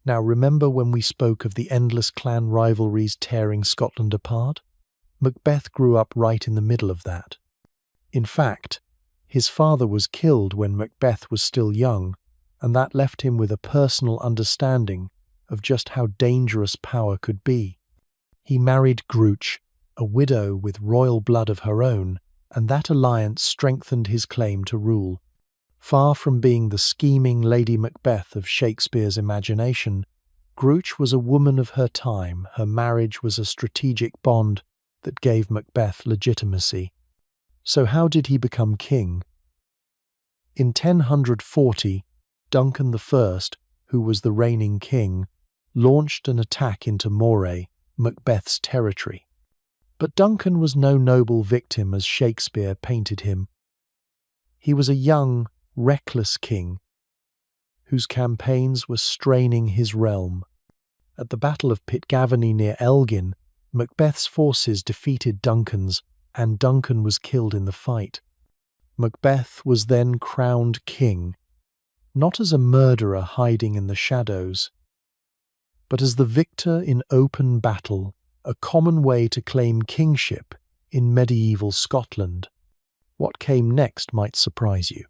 Now remember when we spoke of the endless clan rivalries tearing Scotland apart? Macbeth grew up right in the middle of that. In fact, his father was killed when Macbeth was still young, and that left him with a personal understanding of just how dangerous power could be. He married Gruch, a widow with royal blood of her own, and that alliance strengthened his claim to rule. Far from being the scheming Lady Macbeth of Shakespeare's imagination, Gruach was a woman of her time. Her marriage was a strategic bond that gave Macbeth legitimacy. So how did he become king? In 1040, Duncan I, who was the reigning king, launched an attack into Moray, Macbeth's territory. But Duncan was no noble victim as Shakespeare painted him. He was a young, reckless king whose campaigns were straining his realm. At the Battle of Pitgavany near Elgin, Macbeth's forces defeated Duncan's, and Duncan was killed in the fight. Macbeth was then crowned king, not as a murderer hiding in the shadows, but as the victor in open battle, a common way to claim kingship in medieval Scotland. What came next might surprise you.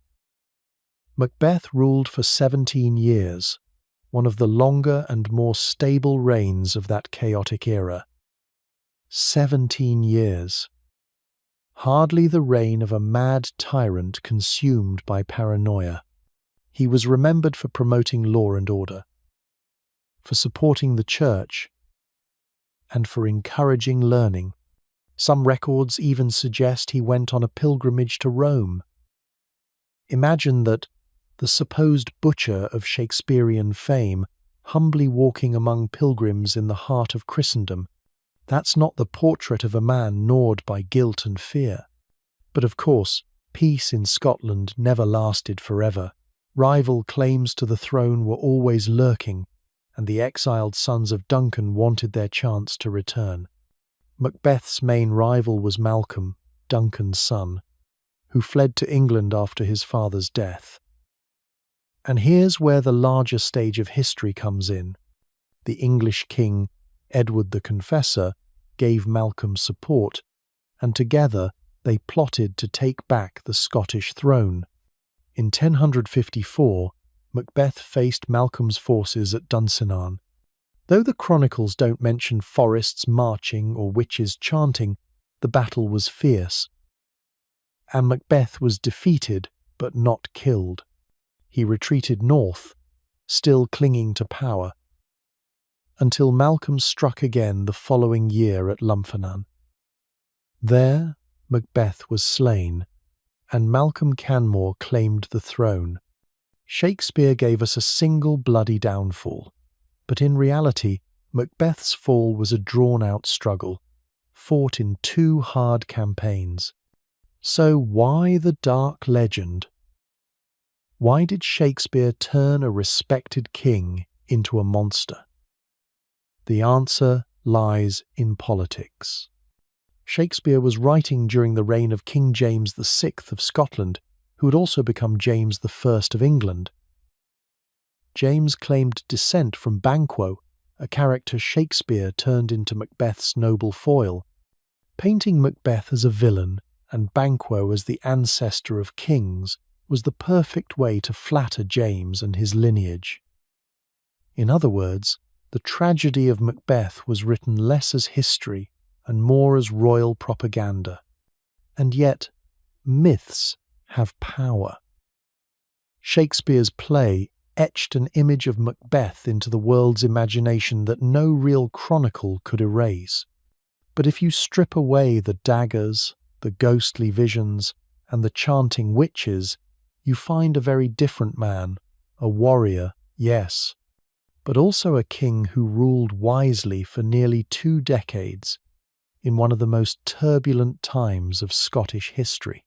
Macbeth ruled for 17 years, one of the longer and more stable reigns of that chaotic era. 17 years. Hardly the reign of a mad tyrant consumed by paranoia. He was remembered for promoting law and order, for supporting the church, and for encouraging learning. Some records even suggest he went on a pilgrimage to Rome. Imagine that the supposed butcher of Shakespearean fame, humbly walking among pilgrims in the heart of Christendom. That's not the portrait of a man gnawed by guilt and fear. But of course, peace in Scotland never lasted forever. Rival claims to the throne were always lurking, and the exiled sons of Duncan wanted their chance to return. Macbeth's main rival was Malcolm, Duncan's son, who fled to England after his father's death. And here's where the larger stage of history comes in. The English king, Edward the Confessor, gave Malcolm support, and together they plotted to take back the Scottish throne. In 1054, Macbeth faced Malcolm's forces at Dunsinane. Though the chronicles don't mention forests marching or witches chanting, the battle was fierce. And Macbeth was defeated, but not killed. He retreated north, still clinging to power, until Malcolm struck again the following year at Lumphanan. There, Macbeth was slain, and Malcolm Canmore claimed the throne. Shakespeare gave us a single bloody downfall, but in reality, Macbeth's fall was a drawn-out struggle, fought in 2 hard campaigns. So why the dark legend? Why did Shakespeare turn a respected king into a monster? The answer lies in politics. Shakespeare was writing during the reign of King James VI of Scotland, who had also become James I of England. James claimed descent from Banquo, a character Shakespeare turned into Macbeth's noble foil. Painting Macbeth as a villain and Banquo as the ancestor of kings was the perfect way to flatter James and his lineage. In other words, the tragedy of Macbeth was written less as history and more as royal propaganda. And yet, myths have power. Shakespeare's play etched an image of Macbeth into the world's imagination that no real chronicle could erase. But if you strip away the daggers, the ghostly visions, and the chanting witches, you find a very different man, a warrior, yes, but also a king who ruled wisely for nearly 2 decades in one of the most turbulent times of Scottish history.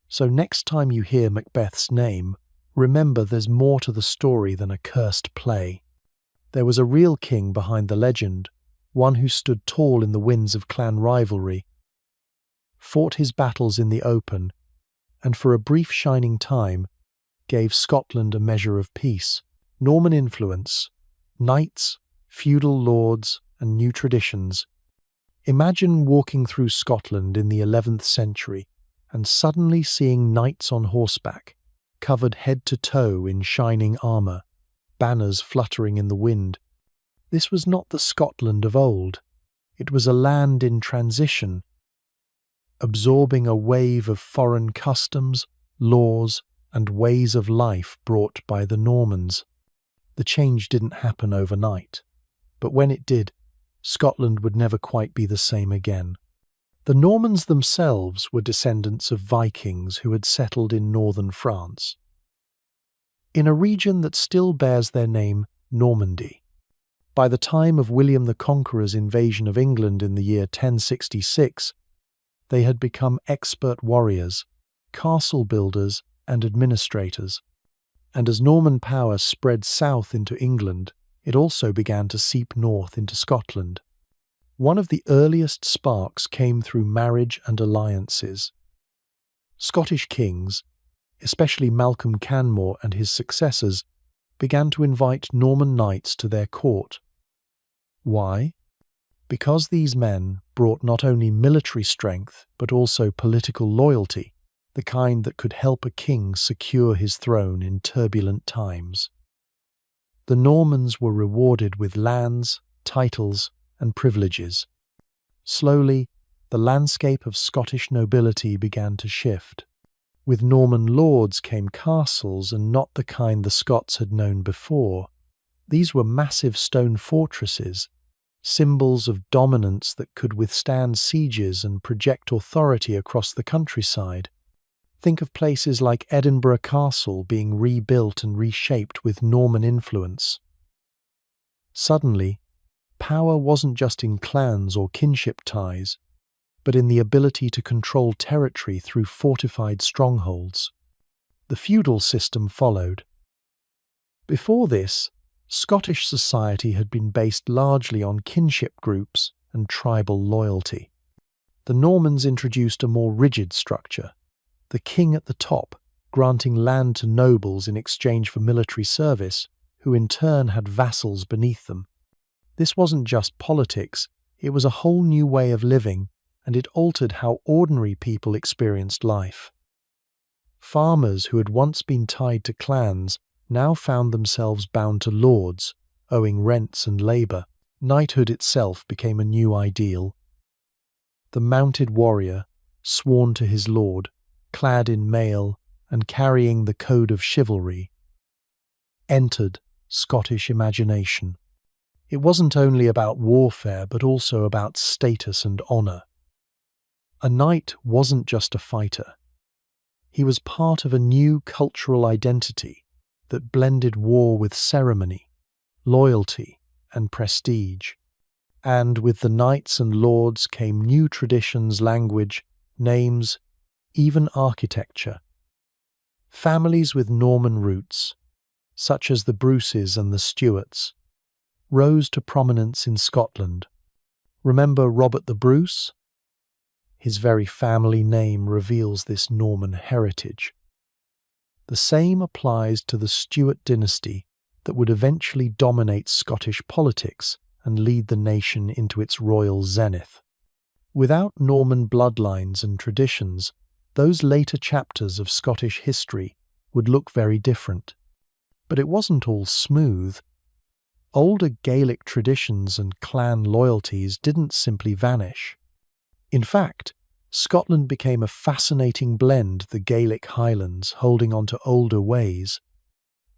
So next time you hear Macbeth's name, remember there's more to the story than a cursed play. There was a real king behind the legend, one who stood tall in the winds of clan rivalry, fought his battles in the open, and for a brief shining time gave Scotland a measure of peace. Norman influence, knights, feudal lords, and new traditions. Imagine walking through Scotland in the 11th century and suddenly seeing knights on horseback, covered head to toe in shining armour, banners fluttering in the wind. This was not the Scotland of old. It was a land in transition, absorbing a wave of foreign customs, laws, and ways of life brought by the Normans. The change didn't happen overnight, but when it did, Scotland would never quite be the same again. The Normans themselves were descendants of Vikings who had settled in northern France, in a region that still bears their name, Normandy. By the time of William the Conqueror's invasion of England in the year 1066, they had become expert warriors, castle builders, and administrators. And as Norman power spread south into England, it also began to seep north into Scotland. One of the earliest sparks came through marriage and alliances. Scottish kings, especially Malcolm Canmore and his successors, began to invite Norman knights to their court. Why? Because these men brought not only military strength but also political loyalty, the kind that could help a king secure his throne in turbulent times. The Normans were rewarded with lands, titles, and privileges. Slowly, the landscape of Scottish nobility began to shift. With Norman lords came castles, and not the kind the Scots had known before. These were massive stone fortresses, symbols of dominance that could withstand sieges and project authority across the countryside. Think of places like Edinburgh Castle being rebuilt and reshaped with Norman influence. Suddenly, power wasn't just in clans or kinship ties, but in the ability to control territory through fortified strongholds. The feudal system followed. Before this, Scottish society had been based largely on kinship groups and tribal loyalty. The Normans introduced a more rigid structure, the king at the top granting land to nobles in exchange for military service, who in turn had vassals beneath them. This wasn't just politics, it was a whole new way of living, and it altered how ordinary people experienced life. Farmers who had once been tied to clans now found themselves bound to lords, owing rents and labour. Knighthood itself became a new ideal. The mounted warrior, sworn to his lord, clad in mail and carrying the code of chivalry, entered Scottish imagination. It wasn't only about warfare, but also about status and honour. A knight wasn't just a fighter. He was part of a new cultural identity that blended war with ceremony, loyalty, and prestige. And with the knights and lords came new traditions, language, names, even architecture. Families with Norman roots, such as the Bruces and the Stewarts, rose to prominence in Scotland. Remember Robert the Bruce? His very family name reveals this Norman heritage. The same applies to the Stewart dynasty that would eventually dominate Scottish politics and lead the nation into its royal zenith. Without Norman bloodlines and traditions, those later chapters of Scottish history would look very different. But it wasn't all smooth. Older Gaelic traditions and clan loyalties didn't simply vanish. In fact, Scotland became a fascinating blend, the Gaelic Highlands holding on to older ways,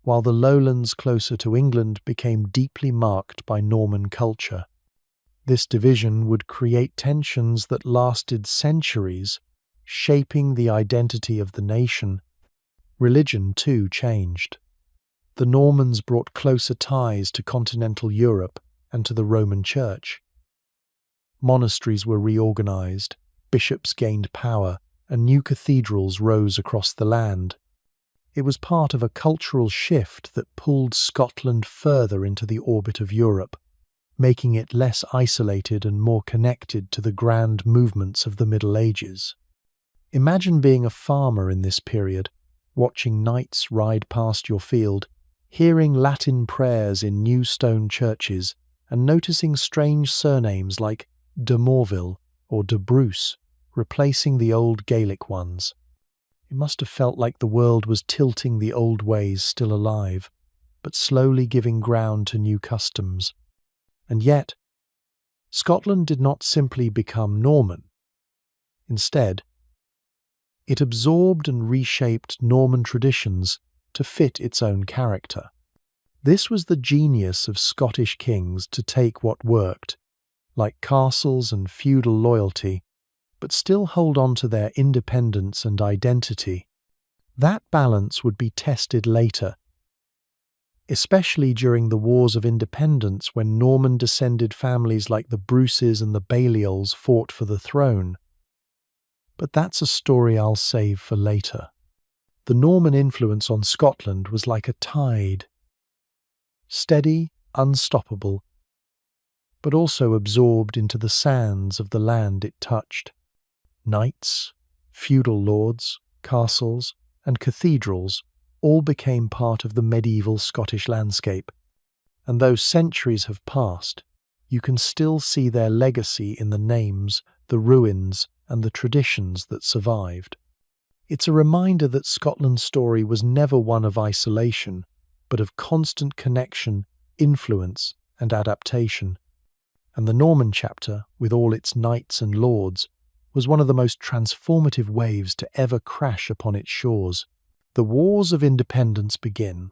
while the Lowlands closer to England became deeply marked by Norman culture. This division would create tensions that lasted centuries, shaping the identity of the nation. Religion, too, changed. The Normans brought closer ties to continental Europe and to the Roman Church. Monasteries were reorganized, bishops gained power, and new cathedrals rose across the land. It was part of a cultural shift that pulled Scotland further into the orbit of Europe, making it less isolated and more connected to the grand movements of the Middle Ages. Imagine being a farmer in this period, watching knights ride past your field, hearing Latin prayers in new stone churches, and noticing strange surnames like de Morville or de Bruce replacing the old Gaelic ones. It must have felt like the world was tilting the old ways still alive, but slowly giving ground to new customs. And yet, Scotland did not simply become Norman. Instead, it absorbed and reshaped Norman traditions to fit its own character. This was the genius of Scottish kings to take what worked, like castles and feudal loyalty, but still hold on to their independence and identity. That balance would be tested later, especially during the Wars of Independence when Norman-descended families like the Bruces and the Balliols fought for the throne. But that's a story I'll save for later. The Norman influence on Scotland was like a tide. Steady, unstoppable, but also absorbed into the sands of the land it touched. Knights, feudal lords, castles, and cathedrals all became part of the medieval Scottish landscape, and though centuries have passed, you can still see their legacy in the names, the ruins, and the traditions that survived. It's a reminder that Scotland's story was never one of isolation, but of constant connection, influence, and adaptation. And the Norman chapter, with all its knights and lords, was one of the most transformative waves to ever crash upon its shores. The Wars of Independence begin.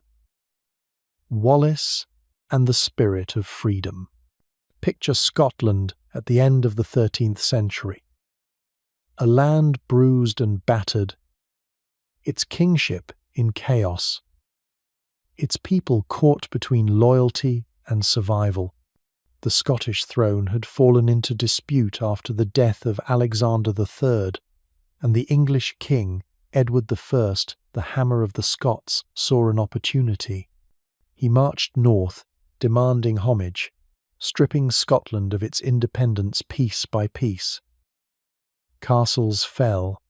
Wallace and the spirit of freedom. Picture Scotland at the end of the 13th century. A land bruised and battered, its kingship in chaos, its people caught between loyalty and survival. The Scottish throne had fallen into dispute after the death of Alexander III, and the English king, Edward I, the Hammer of the Scots, saw an opportunity. He marched north, demanding homage, stripping Scotland of its independence piece by piece. Castles fell.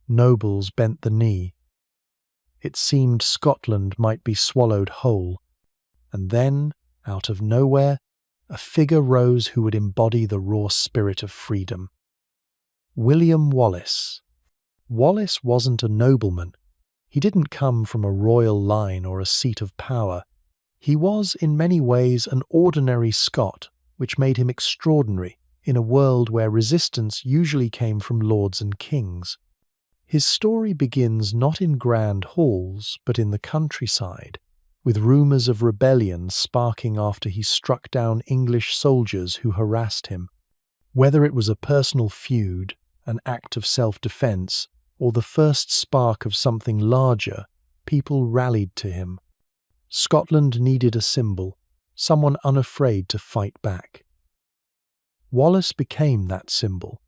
Nobles bent the knee. It seemed Scotland might be swallowed whole. And then, out of nowhere, a figure rose who would embody the raw spirit of freedom. William Wallace. Wallace wasn't a nobleman. He didn't come from a royal line or a seat of power. He was, in many ways, an ordinary Scot, which made him extraordinary in a world where resistance usually came from lords and kings. His story begins not in grand halls, but in the countryside, with rumours of rebellion sparking after he struck down English soldiers who harassed him. Whether it was a personal feud, an act of self-defence, or the first spark of something larger, people rallied to him. Scotland needed a symbol, someone unafraid to fight back. Wallace became that symbol.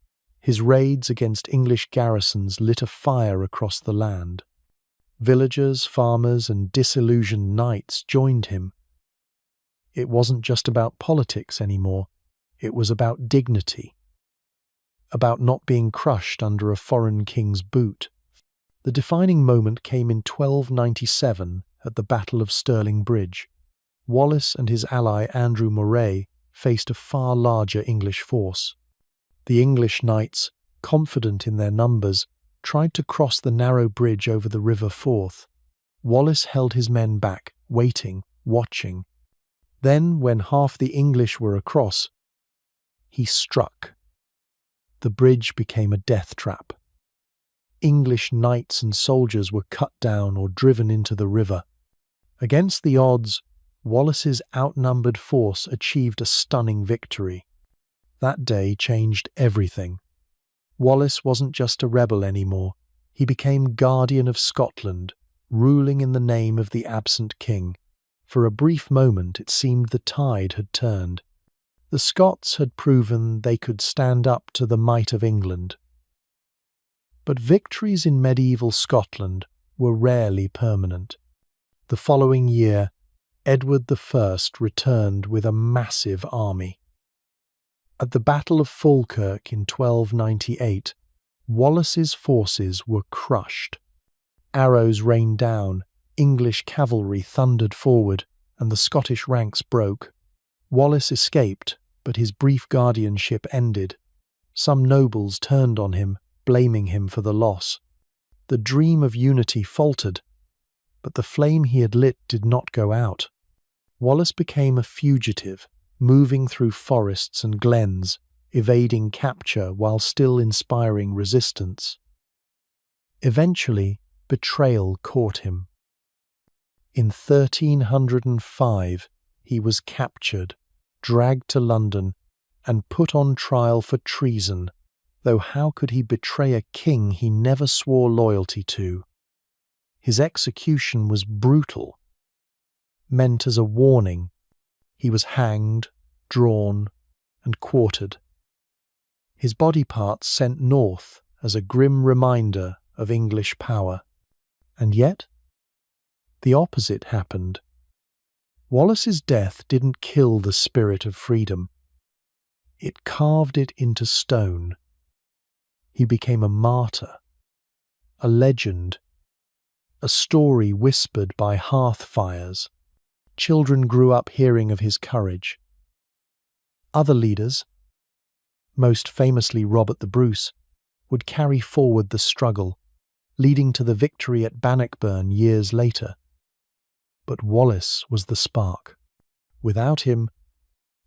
His raids against English garrisons lit a fire across the land. Villagers, farmers, and disillusioned knights joined him. It wasn't just about politics anymore. It was about dignity, about not being crushed under a foreign king's boot. The defining moment came in 1297 at the Battle of Stirling Bridge. Wallace and his ally Andrew Moray faced a far larger English force. The English knights, confident in their numbers, tried to cross the narrow bridge over the River Forth. Wallace held his men back, waiting, watching. Then, when half the English were across, he struck. The bridge became a death trap. English knights and soldiers were cut down or driven into the river. Against the odds, Wallace's outnumbered force achieved a stunning victory. That day changed everything. Wallace wasn't just a rebel anymore. He became guardian of Scotland, ruling in the name of the absent king. For a brief moment it seemed the tide had turned. The Scots had proven they could stand up to the might of England. But victories in medieval Scotland were rarely permanent. The following year, Edward I returned with a massive army. At the Battle of Falkirk in 1298, Wallace's forces were crushed. Arrows rained down, English cavalry thundered forward, and the Scottish ranks broke. Wallace escaped, but his brief guardianship ended. Some nobles turned on him, blaming him for the loss. The dream of unity faltered, but the flame he had lit did not go out. Wallace became a fugitive, moving through forests and glens, evading capture while still inspiring resistance. Eventually, betrayal caught him. In 1305, he was captured, dragged to London, and put on trial for treason, though how could he betray a king he never swore loyalty to? His execution was brutal. Meant as a warning, he was hanged, drawn, and quartered. His body parts sent north as a grim reminder of English power. And yet, the opposite happened. Wallace's death didn't kill the spirit of freedom. It carved it into stone. He became a martyr, a legend, a story whispered by hearth fires. Children grew up hearing of his courage. Other leaders, most famously Robert the Bruce, would carry forward the struggle, leading to the victory at Bannockburn years later. But Wallace was the spark. Without him,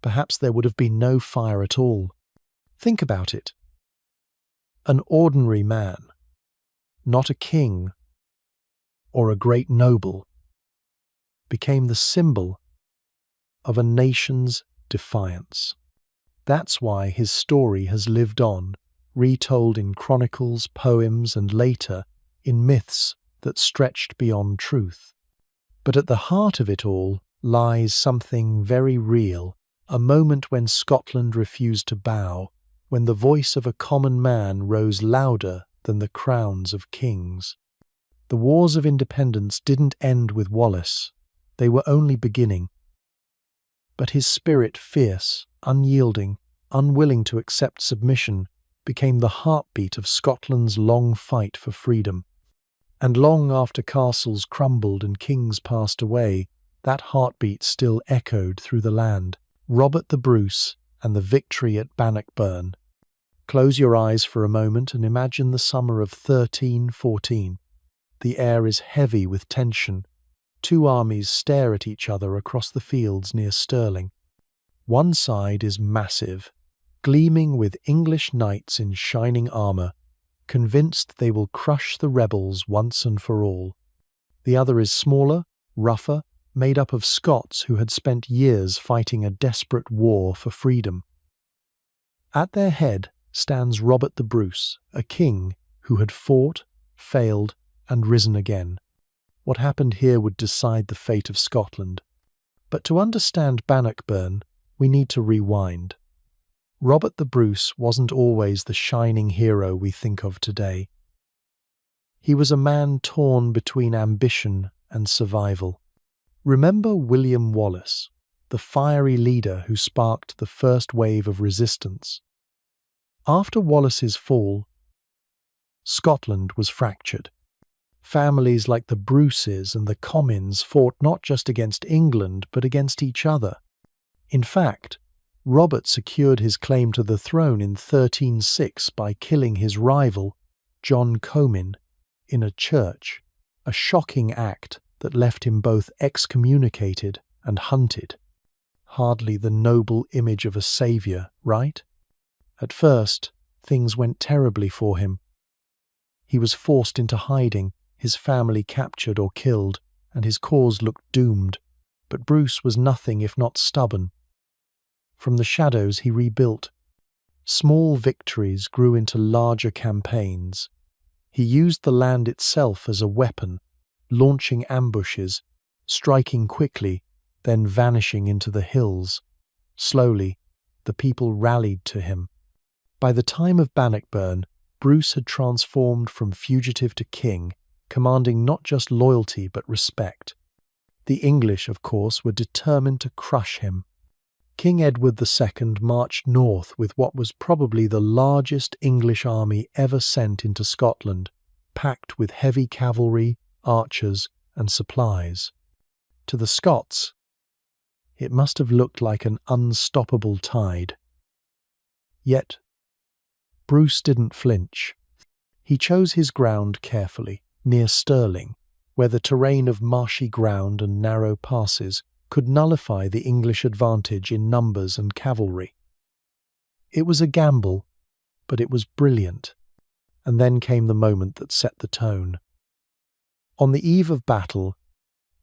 perhaps there would have been no fire at all. Think about it. An ordinary man, not a king or a great noble, became the symbol of a nation's defiance. That's why his story has lived on, retold in chronicles, poems, and later in myths that stretched beyond truth. But at the heart of it all lies something very real, a moment when Scotland refused to bow, when the voice of a common man rose louder than the crowns of kings. The wars of independence didn't end with Wallace. They were only beginning. But his spirit, fierce, unyielding, unwilling to accept submission, became the heartbeat of Scotland's long fight for freedom. And long after castles crumbled and kings passed away, that heartbeat still echoed through the land. Robert the Bruce and the victory at Bannockburn. Close your eyes for a moment and imagine the summer of 1314. The air is heavy with tension. Two armies stare at each other across the fields near Stirling. One side is massive, gleaming with English knights in shining armour, convinced they will crush the rebels once and for all. The other is smaller, rougher, made up of Scots who had spent years fighting a desperate war for freedom. At their head stands Robert the Bruce, a king who had fought, failed, and risen again. What happened here would decide the fate of Scotland. But to understand Bannockburn, we need to rewind. Robert the Bruce wasn't always the shining hero we think of today. He was a man torn between ambition and survival. Remember William Wallace, the fiery leader who sparked the first wave of resistance. After Wallace's fall, Scotland was fractured. Families like the Bruces and the Comyns fought not just against England, but against each other. In fact, Robert secured his claim to the throne in 1306 by killing his rival, John Comyn, in a church, a shocking act that left him both excommunicated and hunted. Hardly the noble image of a saviour, right? At first, things went terribly for him. He was forced into hiding, his family captured or killed, and his cause looked doomed. But Bruce was nothing if not stubborn. From the shadows he rebuilt. Small victories grew into larger campaigns. He used the land itself as a weapon, launching ambushes, striking quickly, then vanishing into the hills. Slowly, the people rallied to him. By the time of Bannockburn, Bruce had transformed from fugitive to king, commanding not just loyalty but respect. The English, of course, were determined to crush him. King Edward II marched north with what was probably the largest English army ever sent into Scotland, packed with heavy cavalry, archers, and supplies. To the Scots, it must have looked like an unstoppable tide. Yet, Bruce didn't flinch. He chose his ground carefully, near Stirling, where the terrain of marshy ground and narrow passes could nullify the English advantage in numbers and cavalry. It was a gamble, but it was brilliant. And then came the moment that set the tone. On the eve of battle,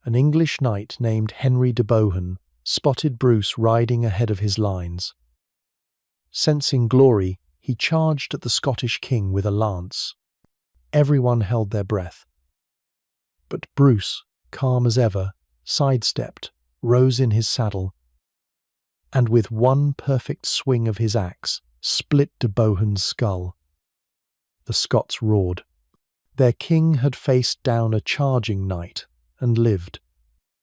an English knight named Henry de Bohun spotted Bruce riding ahead of his lines. Sensing glory, he charged at the Scottish king with a lance. Everyone held their breath. But Bruce, calm as ever, sidestepped, rose in his saddle, and with one perfect swing of his axe, split de Bohun's skull. The Scots roared. Their king had faced down a charging knight and lived.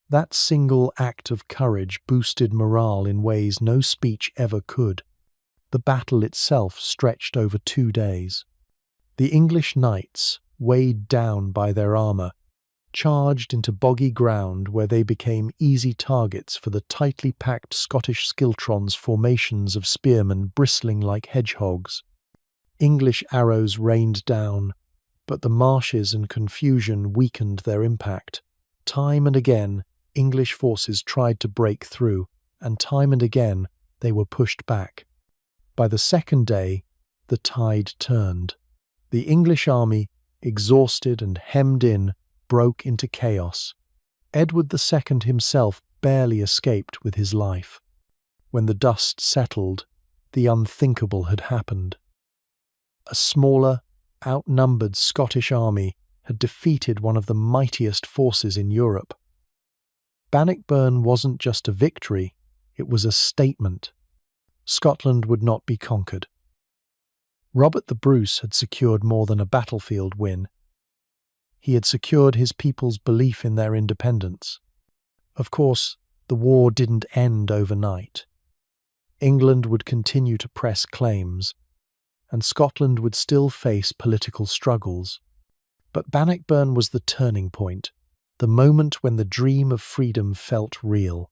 That single act of courage boosted morale in ways no speech ever could. The battle itself stretched over 2 days. The English knights, weighed down by their armour, charged into boggy ground where they became easy targets for the tightly packed Scottish schiltrons' formations of spearmen bristling like hedgehogs. English arrows rained down, but the marshes and confusion weakened their impact. Time and again, English forces tried to break through, and time and again they were pushed back. By the second day, the tide turned. The English army, exhausted and hemmed in, broke into chaos. Edward II himself barely escaped with his life. When the dust settled, the unthinkable had happened. A smaller, outnumbered Scottish army had defeated one of the mightiest forces in Europe. Bannockburn wasn't just a victory, it was a statement. Scotland would not be conquered. Robert the Bruce had secured more than a battlefield win. He had secured his people's belief in their independence. Of course, the war didn't end overnight. England would continue to press claims, and Scotland would still face political struggles. But Bannockburn was the turning point, the moment when the dream of freedom felt real.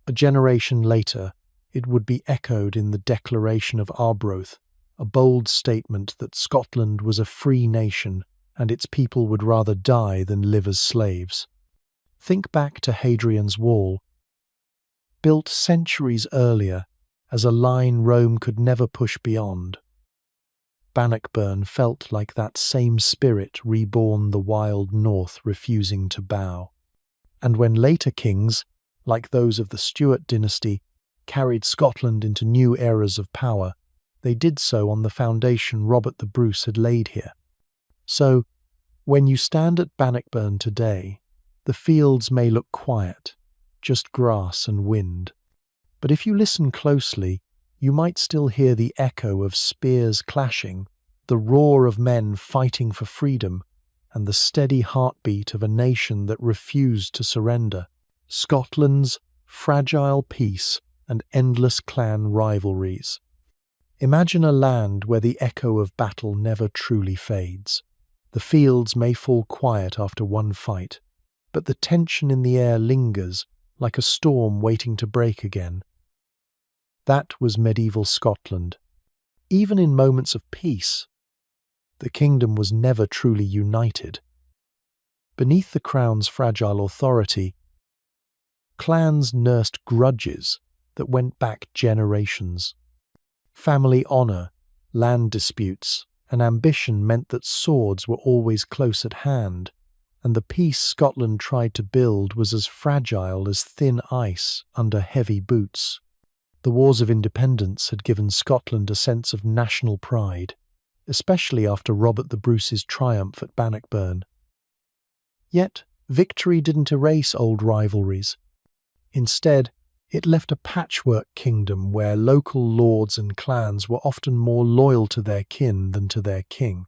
A generation later, it would be echoed in the Declaration of Arbroath, a bold statement that Scotland was a free nation and its people would rather die than live as slaves. Think back to Hadrian's Wall. Built centuries earlier as a line Rome could never push beyond. Bannockburn felt like that same spirit reborn, the wild north refusing to bow. And when later kings, like those of the Stewart dynasty, carried Scotland into new eras of power, they did so on the foundation Robert the Bruce had laid here. So, when you stand at Bannockburn today, the fields may look quiet, just grass and wind. But if you listen closely, you might still hear the echo of spears clashing, the roar of men fighting for freedom, and the steady heartbeat of a nation that refused to surrender. Scotland's fragile peace and endless clan rivalries. Imagine a land where the echo of battle never truly fades. The fields may fall quiet after one fight, but the tension in the air lingers like a storm waiting to break again. That was medieval Scotland. Even in moments of peace, the kingdom was never truly united. Beneath the crown's fragile authority, clans nursed grudges that went back generations. Family honour, land disputes, and ambition meant that swords were always close at hand, and the peace Scotland tried to build was as fragile as thin ice under heavy boots. The wars of independence had given Scotland a sense of national pride, especially after Robert the Bruce's triumph at Bannockburn. Yet, victory didn't erase old rivalries. Instead, it left a patchwork kingdom where local lords and clans were often more loyal to their kin than to their king.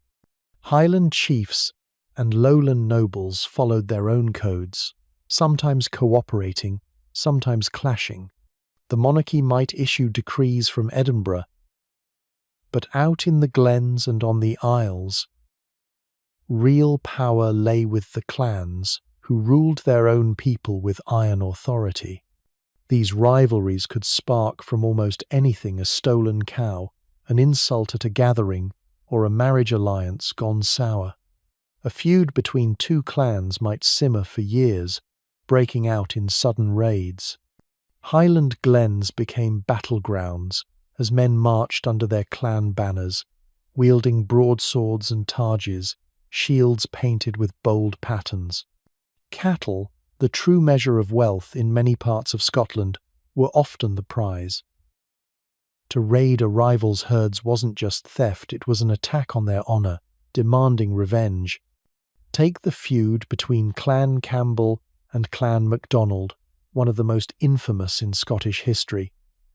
Highland chiefs and Lowland nobles followed their own codes, sometimes cooperating, sometimes clashing. The monarchy might issue decrees from Edinburgh, but out in the glens and on the isles, real power lay with the clans who ruled their own people with iron authority. These rivalries could spark from almost anything: a stolen cow, an insult at a gathering, or a marriage alliance gone sour. A feud between two clans might simmer for years, breaking out in sudden raids. Highland glens became battlegrounds as men marched under their clan banners, wielding broadswords and targes, shields painted with bold patterns. Cattle, the true measure of wealth in many parts of Scotland, were often the prize. To raid a rival's herds wasn't just theft, it was an attack on their honour, demanding revenge. Take the feud between Clan Campbell and Clan MacDonald, one of the most infamous in Scottish history.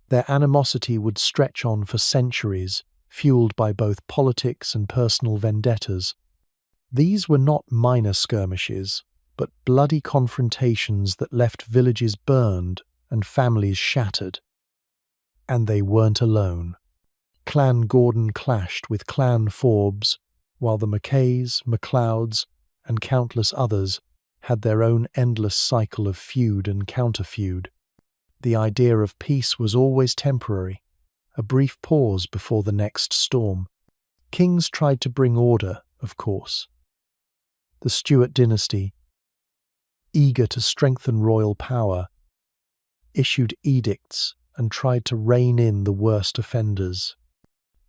Their animosity would stretch on for centuries, fueled by both politics and personal vendettas. These were not minor skirmishes, but bloody confrontations that left villages burned and families shattered. And they weren't alone. Clan Gordon clashed with Clan Forbes, while the Mackays, MacLeods, and countless others had their own endless cycle of feud and counter-feud. The idea of peace was always temporary, a brief pause before the next storm. Kings tried to bring order, of course. The Stewart dynasty, eager to strengthen royal power, issued edicts and tried to rein in the worst offenders.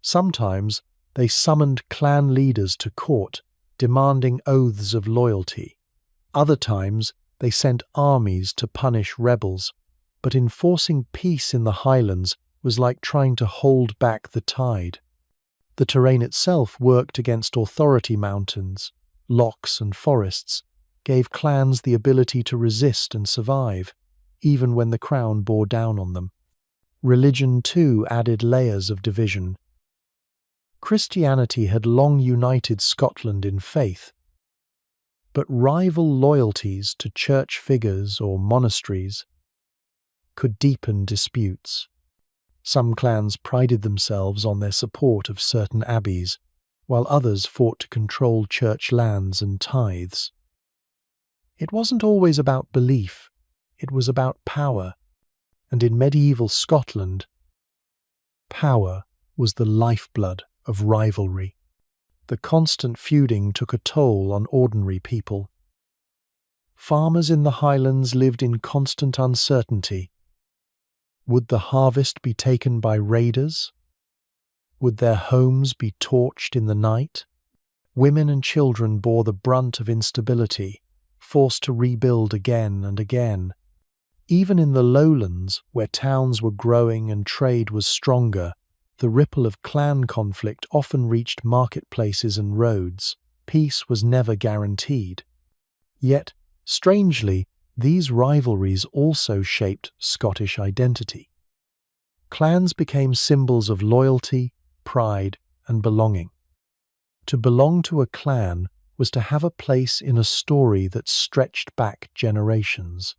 Sometimes they summoned clan leaders to court, demanding oaths of loyalty. Other times they sent armies to punish rebels, but enforcing peace in the Highlands was like trying to hold back the tide. The terrain itself worked against authority mountains, lochs and forests, gave clans the ability to resist and survive, even when the crown bore down on them. Religion, too, added layers of division. Christianity had long united Scotland in faith, but rival loyalties to church figures or monasteries could deepen disputes. Some clans prided themselves on their support of certain abbeys, while others fought to control church lands and tithes. It wasn't always about belief, it was about power, and in medieval Scotland, power was the lifeblood of rivalry. The constant feuding took a toll on ordinary people. Farmers in the Highlands lived in constant uncertainty. Would the harvest be taken by raiders? Would their homes be torched in the night? Women and children bore the brunt of instability, forced to rebuild again and again. Even in the Lowlands, where towns were growing and trade was stronger, the ripple of clan conflict often reached marketplaces and roads. Peace was never guaranteed. Yet, strangely, these rivalries also shaped Scottish identity. Clans became symbols of loyalty, pride, and belonging. To belong to a clan was to have a place in a story that stretched back generations.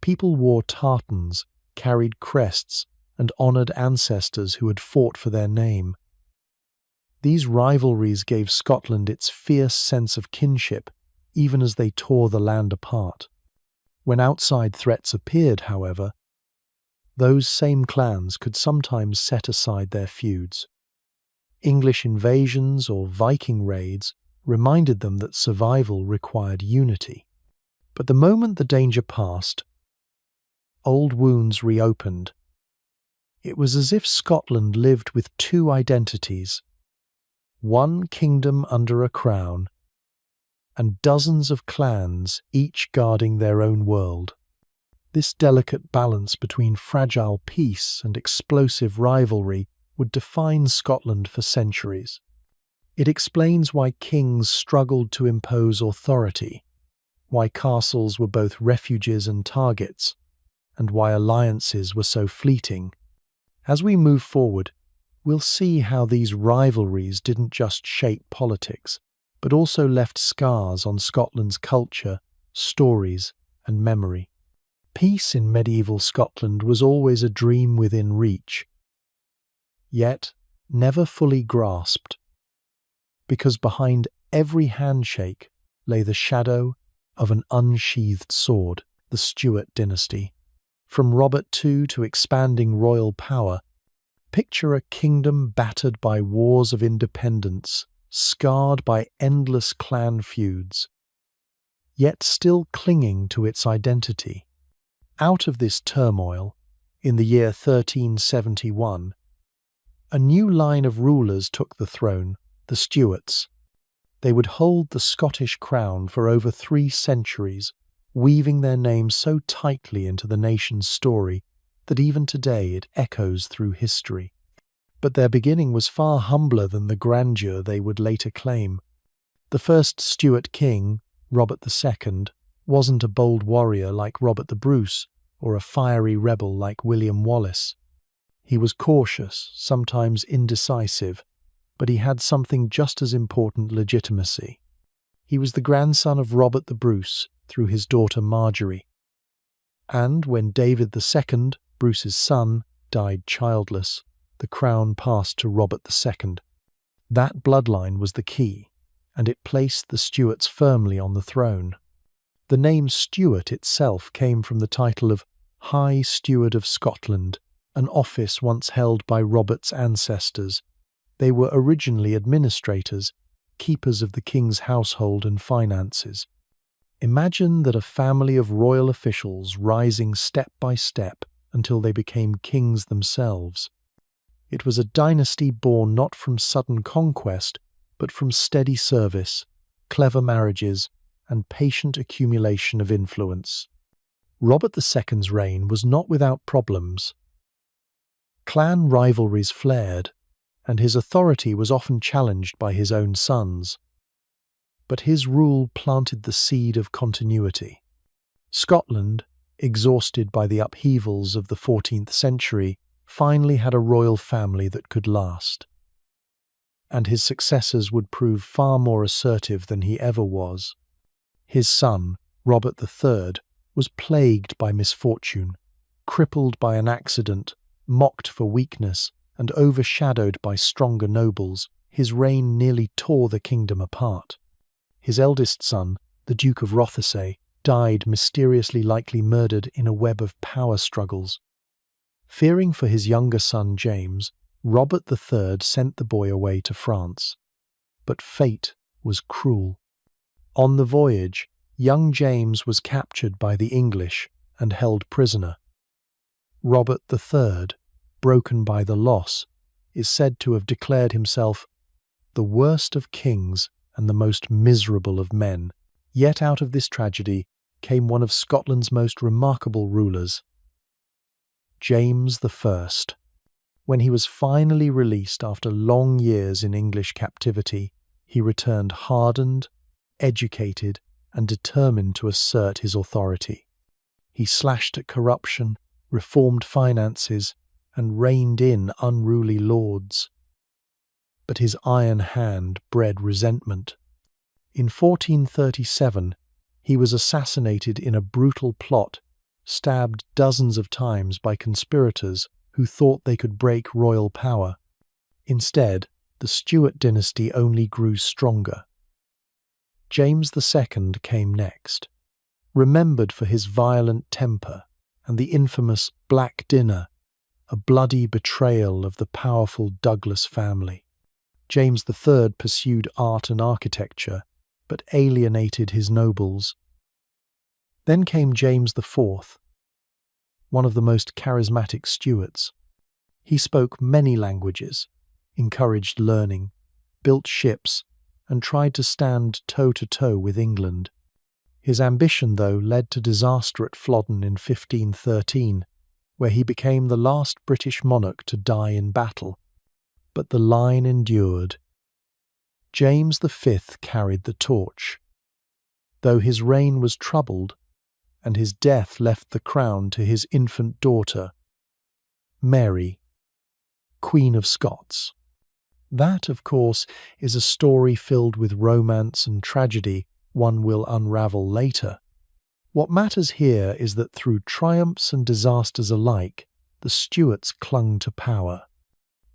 People wore tartans, carried crests, and honoured ancestors who had fought for their name. These rivalries gave Scotland its fierce sense of kinship, even as they tore the land apart. When outside threats appeared, however, those same clans could sometimes set aside their feuds. English invasions or Viking raids reminded them that survival required unity. But the moment the danger passed, old wounds reopened. It was as if Scotland lived with two identities, one kingdom under a crown, and dozens of clans, each guarding their own world. This delicate balance between fragile peace and explosive rivalry would define Scotland for centuries. It explains why kings struggled to impose authority, why castles were both refuges and targets, and why alliances were so fleeting. As we move forward, we'll see how these rivalries didn't just shape politics, but also left scars on Scotland's culture, stories, and memory. Peace in medieval Scotland was always a dream within reach, yet never fully grasped, because behind every handshake lay the shadow of an unsheathed sword, the Stewart dynasty. From Robert II to expanding royal power, picture a kingdom battered by wars of independence, scarred by endless clan feuds, yet still clinging to its identity. Out of this turmoil, in the year 1371, a new line of rulers took the throne, the Stuarts. They would hold the Scottish crown for over 3 centuries, weaving their names so tightly into the nation's story that even today it echoes through history. But their beginning was far humbler than the grandeur they would later claim. The first Stuart king, Robert II, wasn't a bold warrior like Robert the Bruce or a fiery rebel like William Wallace. He was cautious, sometimes indecisive, but he had something just as important: legitimacy. He was the grandson of Robert the Bruce through his daughter Marjorie. And when David II, Bruce's son, died childless, the crown passed to Robert II. That bloodline was the key, and it placed the Stuarts firmly on the throne. The name Stewart itself came from the title of High Steward of Scotland, an office once held by Robert's ancestors. They were originally administrators, keepers of the king's household and finances. Imagine that a family of royal officials rising step by step until they became kings themselves. It was a dynasty born not from sudden conquest, but from steady service, clever marriages, and patient accumulation of influence. Robert II's reign was not without problems. Clan rivalries flared, and his authority was often challenged by his own sons. But his rule planted the seed of continuity. Scotland, exhausted by the upheavals of the 14th century, finally had a royal family that could last. And his successors would prove far more assertive than he ever was. His son, Robert III, was plagued by misfortune, crippled by an accident, mocked for weakness, and overshadowed by stronger nobles. His reign nearly tore the kingdom apart. His eldest son, the Duke of Rothesay, died mysteriously, likely murdered in a web of power struggles. Fearing for his younger son James, Robert III sent the boy away to France. But fate was cruel. On the voyage, young James was captured by the English and held prisoner. Robert III, broken by the loss, is said to have declared himself the worst of kings and the most miserable of men. Yet out of this tragedy came one of Scotland's most remarkable rulers, James I. When he was finally released after long years in English captivity, he returned hardened, educated, and determined to assert his authority. He slashed at corruption, reformed finances, and reined in unruly lords. But his iron hand bred resentment. In 1437, he was assassinated in a brutal plot, stabbed dozens of times by conspirators who thought they could break royal power. Instead, the Stuart dynasty only grew stronger. James II came next, remembered for his violent temper and the infamous Black Dinner, a bloody betrayal of the powerful Douglas family. James III pursued art and architecture, but alienated his nobles. Then came James IV, one of the most charismatic Stuarts. He spoke many languages, encouraged learning, built ships, and tried to stand toe-to-toe with England. His ambition, though, led to disaster at Flodden in 1513, where he became the last British monarch to die in battle. But the line endured. James V carried the torch. Though his reign was troubled, and his death left the crown to his infant daughter, Mary, Queen of Scots. That, of course, is a story filled with romance and tragedy one will unravel later. What matters here is that through triumphs and disasters alike, the Stuarts clung to power.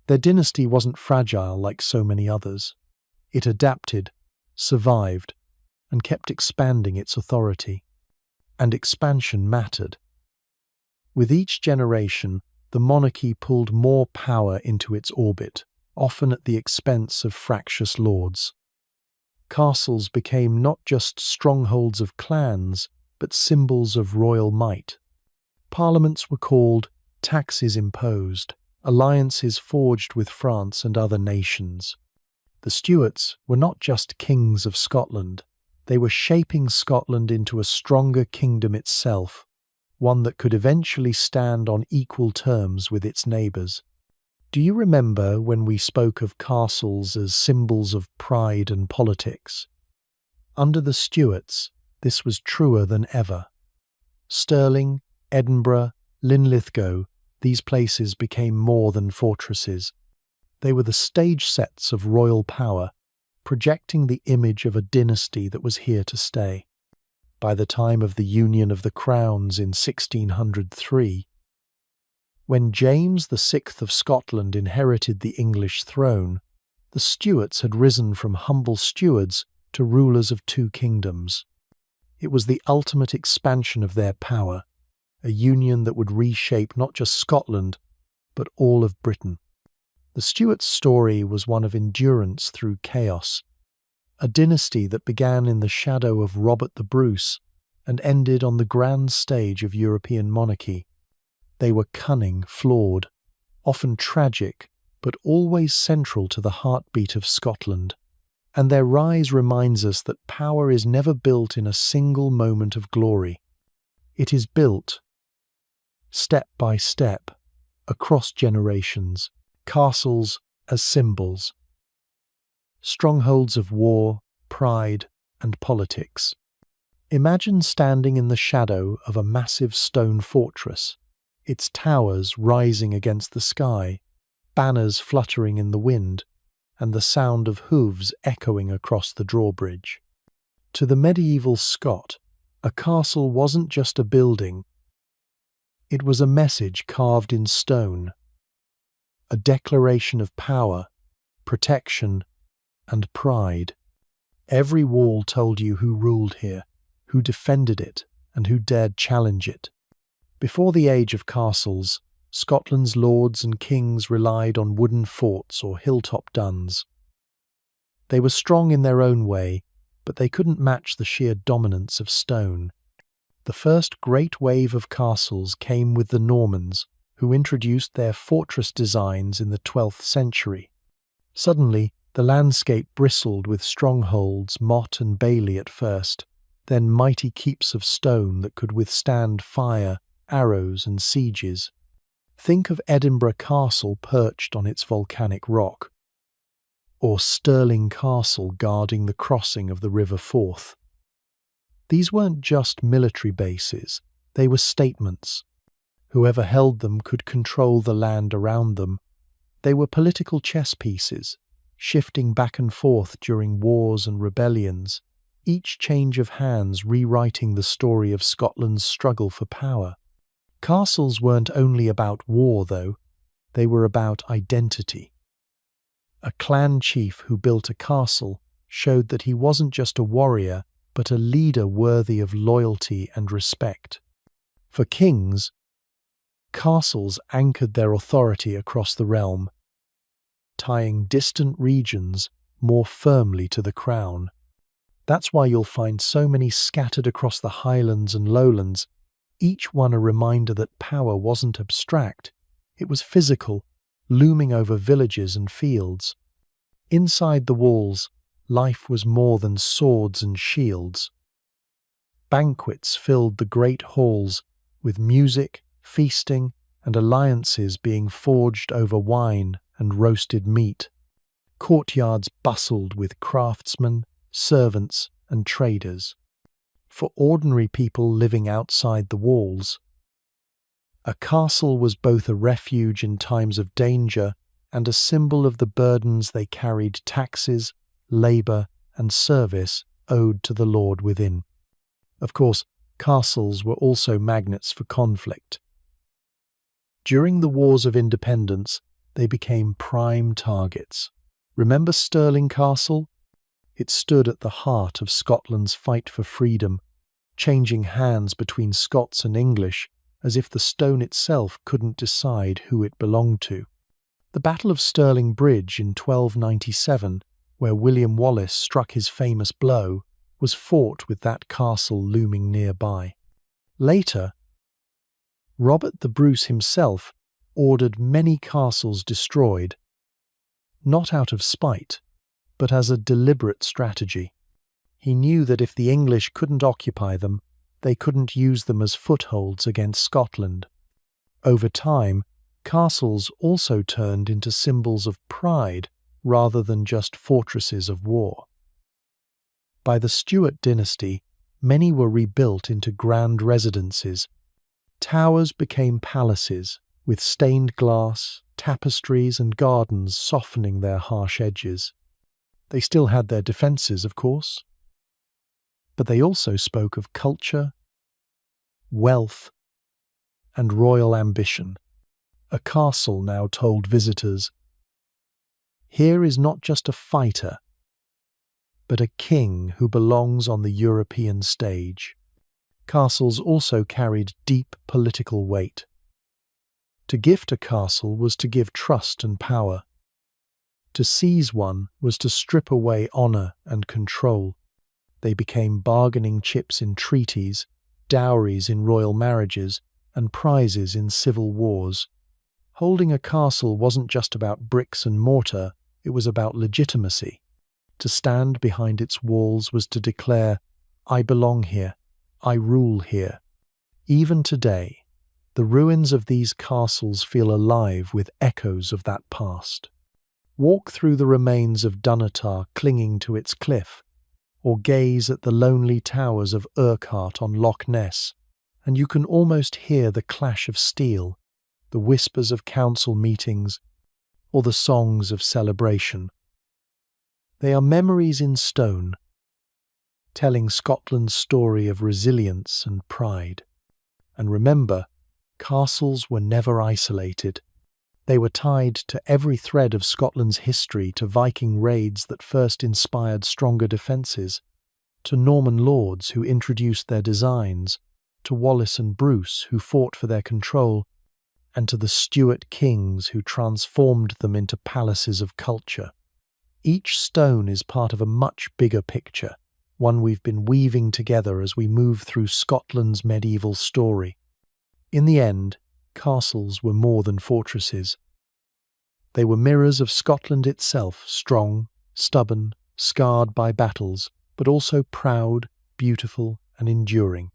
Their dynasty wasn't fragile like so many others. It adapted, survived, and kept expanding its authority. And expansion mattered. With each generation, the monarchy pulled more power into its orbit, often at the expense of fractious lords. Castles became not just strongholds of clans, but symbols of royal might. Parliaments were called, taxes imposed, alliances forged with France and other nations. The Stuarts were not just kings of Scotland, They were shaping Scotland into a stronger kingdom itself, one that could eventually stand on equal terms with its neighbours. Do you remember when we spoke of castles as symbols of pride and politics? Under the Stuarts, this was truer than ever. Stirling, Edinburgh, Linlithgow, these places became more than fortresses. They were the stage sets of royal power, projecting the image of a dynasty that was here to stay. By the time of the Union of the Crowns in 1603, when James VI of Scotland inherited the English throne, the Stuarts had risen from humble stewards to rulers of two kingdoms. It was the ultimate expansion of their power, a union that would reshape not just Scotland, but all of Britain. The Stuarts' story was one of endurance through chaos, a dynasty that began in the shadow of Robert the Bruce and ended on the grand stage of European monarchy. They were cunning, flawed, often tragic, but always central to the heartbeat of Scotland. And their rise reminds us that power is never built in a single moment of glory. It is built, step by step, across generations, castles as symbols, strongholds of war, pride, and politics. Imagine standing in the shadow of a massive stone fortress, its towers rising against the sky, banners fluttering in the wind, and the sound of hooves echoing across the drawbridge. To the medieval Scot, a castle wasn't just a building. It was a message carved in stone, a declaration of power, protection, and pride. Every wall told you who ruled here, who defended it, and who dared challenge it. Before the age of castles, Scotland's lords and kings relied on wooden forts or hilltop duns. They were strong in their own way, but they couldn't match the sheer dominance of stone. The first great wave of castles came with the Normans, who introduced their fortress designs in the 12th century. Suddenly, the landscape bristled with strongholds, motte and bailey at first, then mighty keeps of stone that could withstand fire, arrows and sieges. Think of Edinburgh Castle perched on its volcanic rock, or Stirling Castle guarding the crossing of the River Forth. These weren't just military bases, they were statements. Whoever held them could control the land around them. They were political chess pieces, shifting back and forth during wars and rebellions, each change of hands rewriting the story of Scotland's struggle for power. Castles weren't only about war, though, they were about identity. A clan chief who built a castle showed that he wasn't just a warrior, but a leader worthy of loyalty and respect. For kings, castles anchored their authority across the realm, tying distant regions more firmly to the crown. That's why you'll find so many scattered across the Highlands and Lowlands, each one a reminder that power wasn't abstract, it was physical, looming over villages and fields. Inside the walls, life was more than swords and shields. Banquets filled the great halls, with music, feasting, and alliances being forged over wine and roasted meat. Courtyards bustled with craftsmen, servants, and traders. For ordinary people living outside the walls, a castle was both a refuge in times of danger and a symbol of the burdens they carried: taxes, labour, and service owed to the lord within. Of course, castles were also magnets for conflict. During the Wars of Independence, they became prime targets. Remember Stirling Castle? It stood at the heart of Scotland's fight for freedom, changing hands between Scots and English as if the stone itself couldn't decide who it belonged to. The Battle of Stirling Bridge in 1297, where William Wallace struck his famous blow, was fought with that castle looming nearby. Later, Robert the Bruce himself ordered many castles destroyed, not out of spite, but as a deliberate strategy. He knew that if the English couldn't occupy them, they couldn't use them as footholds against Scotland. Over time, castles also turned into symbols of pride rather than just fortresses of war. By the Stewart dynasty, many were rebuilt into grand residences. Towers became palaces, with stained glass, tapestries and gardens softening their harsh edges. They still had their defences, of course, but they also spoke of culture, wealth, and royal ambition. A castle now told visitors, "Here is not just a fighter, but a king who belongs on the European stage." Castles also carried deep political weight. To gift a castle was to give trust and power. To seize one was to strip away honour and control. They became bargaining chips in treaties, dowries in royal marriages, and prizes in civil wars. Holding a castle wasn't just about bricks and mortar, it was about legitimacy. To stand behind its walls was to declare, "I belong here, I rule here." Even today, the ruins of these castles feel alive with echoes of that past. Walk through the remains of Dunatar clinging to its cliff, or gaze at the lonely towers of Urquhart on Loch Ness, and you can almost hear the clash of steel, the whispers of council meetings, or the songs of celebration. They are memories in stone, telling Scotland's story of resilience and pride. And remember, castles were never isolated. They were tied to every thread of Scotland's history, to Viking raids that first inspired stronger defences, to Norman lords who introduced their designs, to Wallace and Bruce who fought for their control, and to the Stuart kings who transformed them into palaces of culture. Each stone is part of a much bigger picture, one we've been weaving together as we move through Scotland's medieval story. In the end, castles were more than fortresses. They were mirrors of Scotland itself, strong, stubborn, scarred by battles, but also proud, beautiful, and enduring.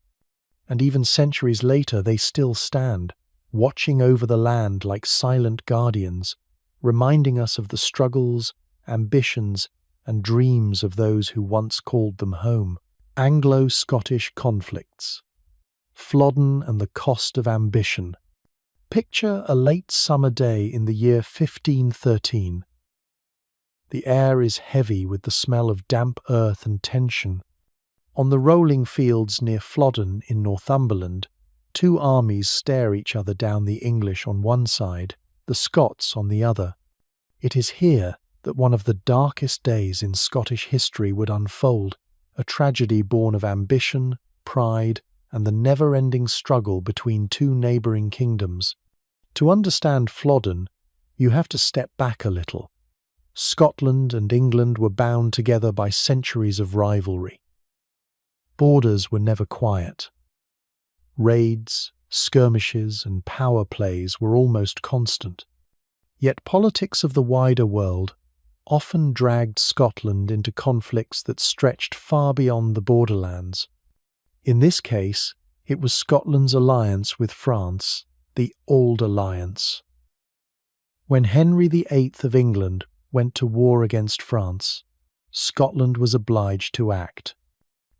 And even centuries later they still stand, watching over the land like silent guardians, reminding us of the struggles, ambitions, and dreams of those who once called them home. Anglo-Scottish conflicts. Flodden and the cost of ambition. Picture a late summer day in the year 1513. The air is heavy with the smell of damp earth and tension. On the rolling fields near Flodden in Northumberland, two armies stare each other down, the English on one side, the Scots on the other. It is here that one of the darkest days in Scottish history would unfold, a tragedy born of ambition, pride, and the never-ending struggle between two neighbouring kingdoms. To understand Flodden, you have to step back a little. Scotland and England were bound together by centuries of rivalry. Borders were never quiet. Raids, skirmishes, and power plays were almost constant. Yet politics of the wider world often dragged Scotland into conflicts that stretched far beyond the borderlands. In this case, it was Scotland's alliance with France, the Old Alliance. When Henry VIII of England went to war against France, Scotland was obliged to act.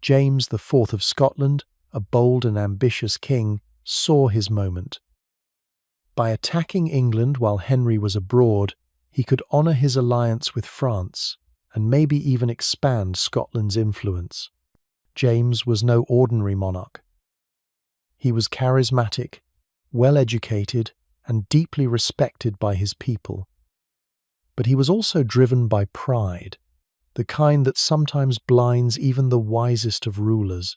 James IV of Scotland, a bold and ambitious king, saw his moment. By attacking England while Henry was abroad, he could honour his alliance with France and maybe even expand Scotland's influence. James was no ordinary monarch. He was charismatic, well-educated, and deeply respected by his people. But he was also driven by pride, the kind that sometimes blinds even the wisest of rulers.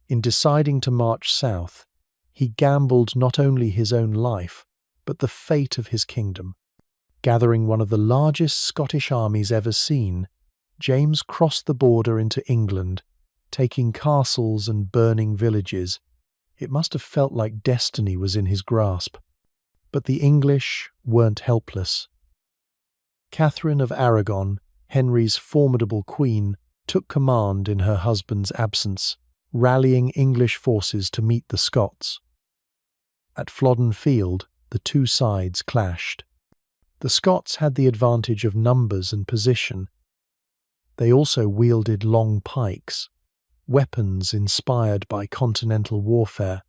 In deciding to march south, he gambled not only his own life, but the fate of his kingdom. Gathering one of the largest Scottish armies ever seen, James crossed the border into England, taking castles and burning villages. It must have felt like destiny was in his grasp. But the English weren't helpless. Catherine of Aragon, Henry's formidable queen, took command in her husband's absence, rallying English forces to meet the Scots. At Flodden Field, the two sides clashed. The Scots had the advantage of numbers and position. They also wielded long pikes, weapons inspired by continental warfare.